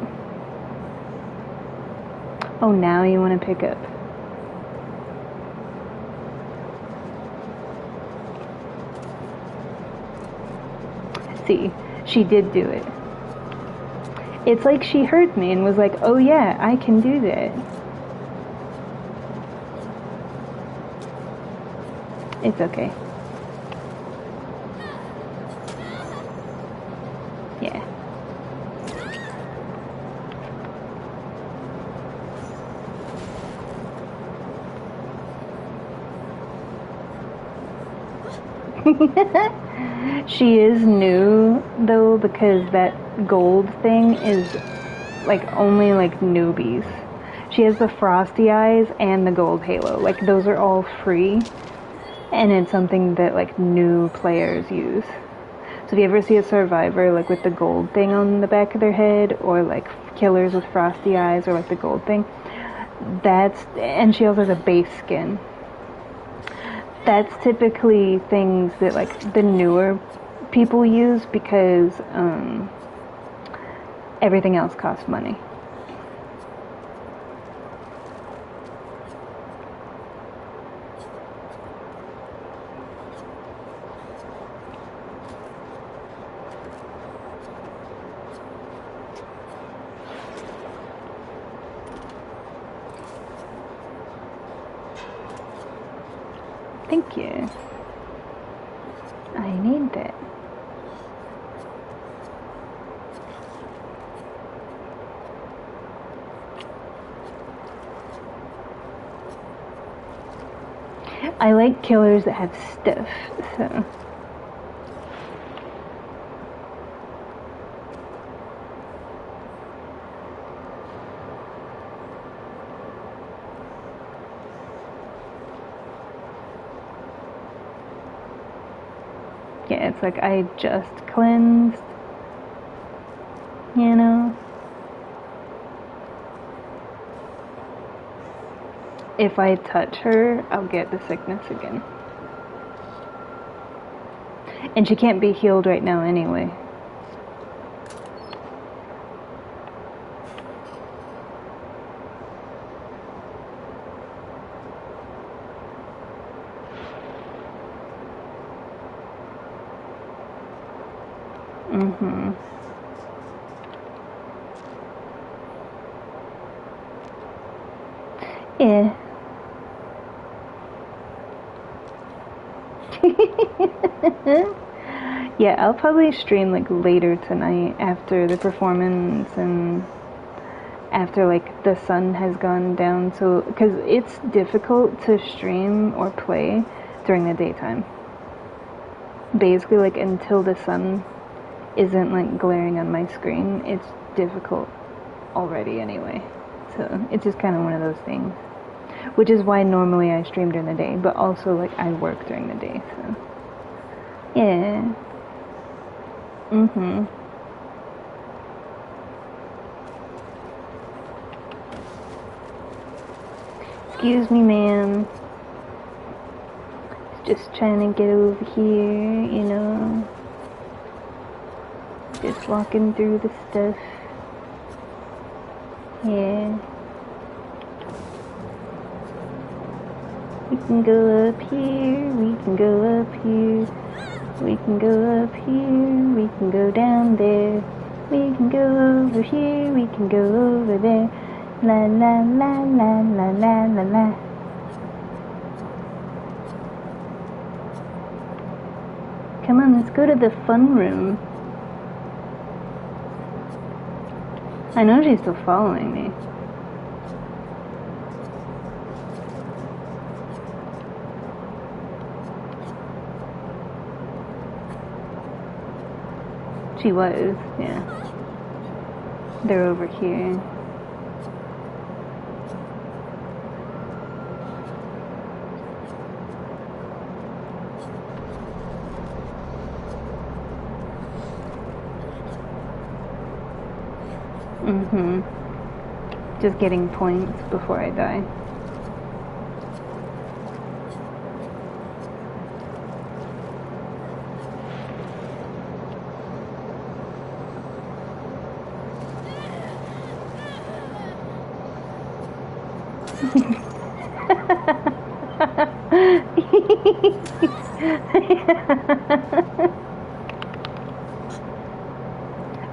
Speaker 1: Oh, now you want to pick up. See, she did do it. It's like she heard me and was like, oh yeah, I can do that. It's okay. Yeah. She is new though, because that gold thing is like only like newbies. She has the frosty eyes and the gold halo. Like those are all free, and it's something that like new players use. So if you ever see a survivor like with the gold thing on the back of their head, or like killers with frosty eyes, or like the gold thing, and she also has a base skin. That's typically things that like the newer people use, because everything else costs money. Thank you. I need that. I like killers that have stuff, so. Yeah, it's like I just cleansed, you know? If I touch her, I'll get the sickness again. And she can't be healed right now anyway. Yeah. Yeah, I'll probably stream like later tonight after the performance and after like the sun has gone down, so because it's difficult to stream or play during the daytime. Basically, like until the sun isn't like glaring on my screen, it's difficult already anyway. So it's just kind of one of those things. which is why normally I stream during the day, but also like I work during the day, so yeah. Excuse me, ma'am. Just trying to get over here, you know. Just walking through the stuff. Yeah. We can go up here, we can go up here. We can go up here, we can go down there. We can go over here, we can go over there. La la la la la la la la. Come on, let's go to the fun room. I know she's still following me. She was, yeah. They're over here. Just getting points before I die.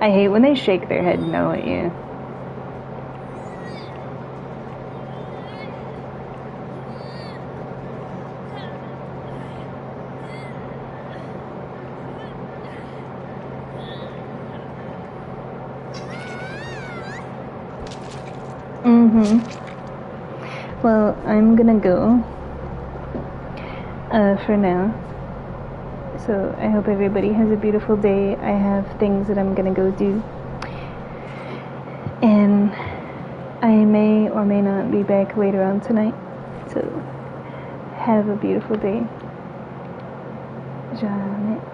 Speaker 1: I hate when they shake their head no at you. Well, I'm gonna go for now. So I hope everybody has a beautiful day. I have things that I'm gonna go do. And I may or may not be back later on tonight. So have a beautiful day. Janet.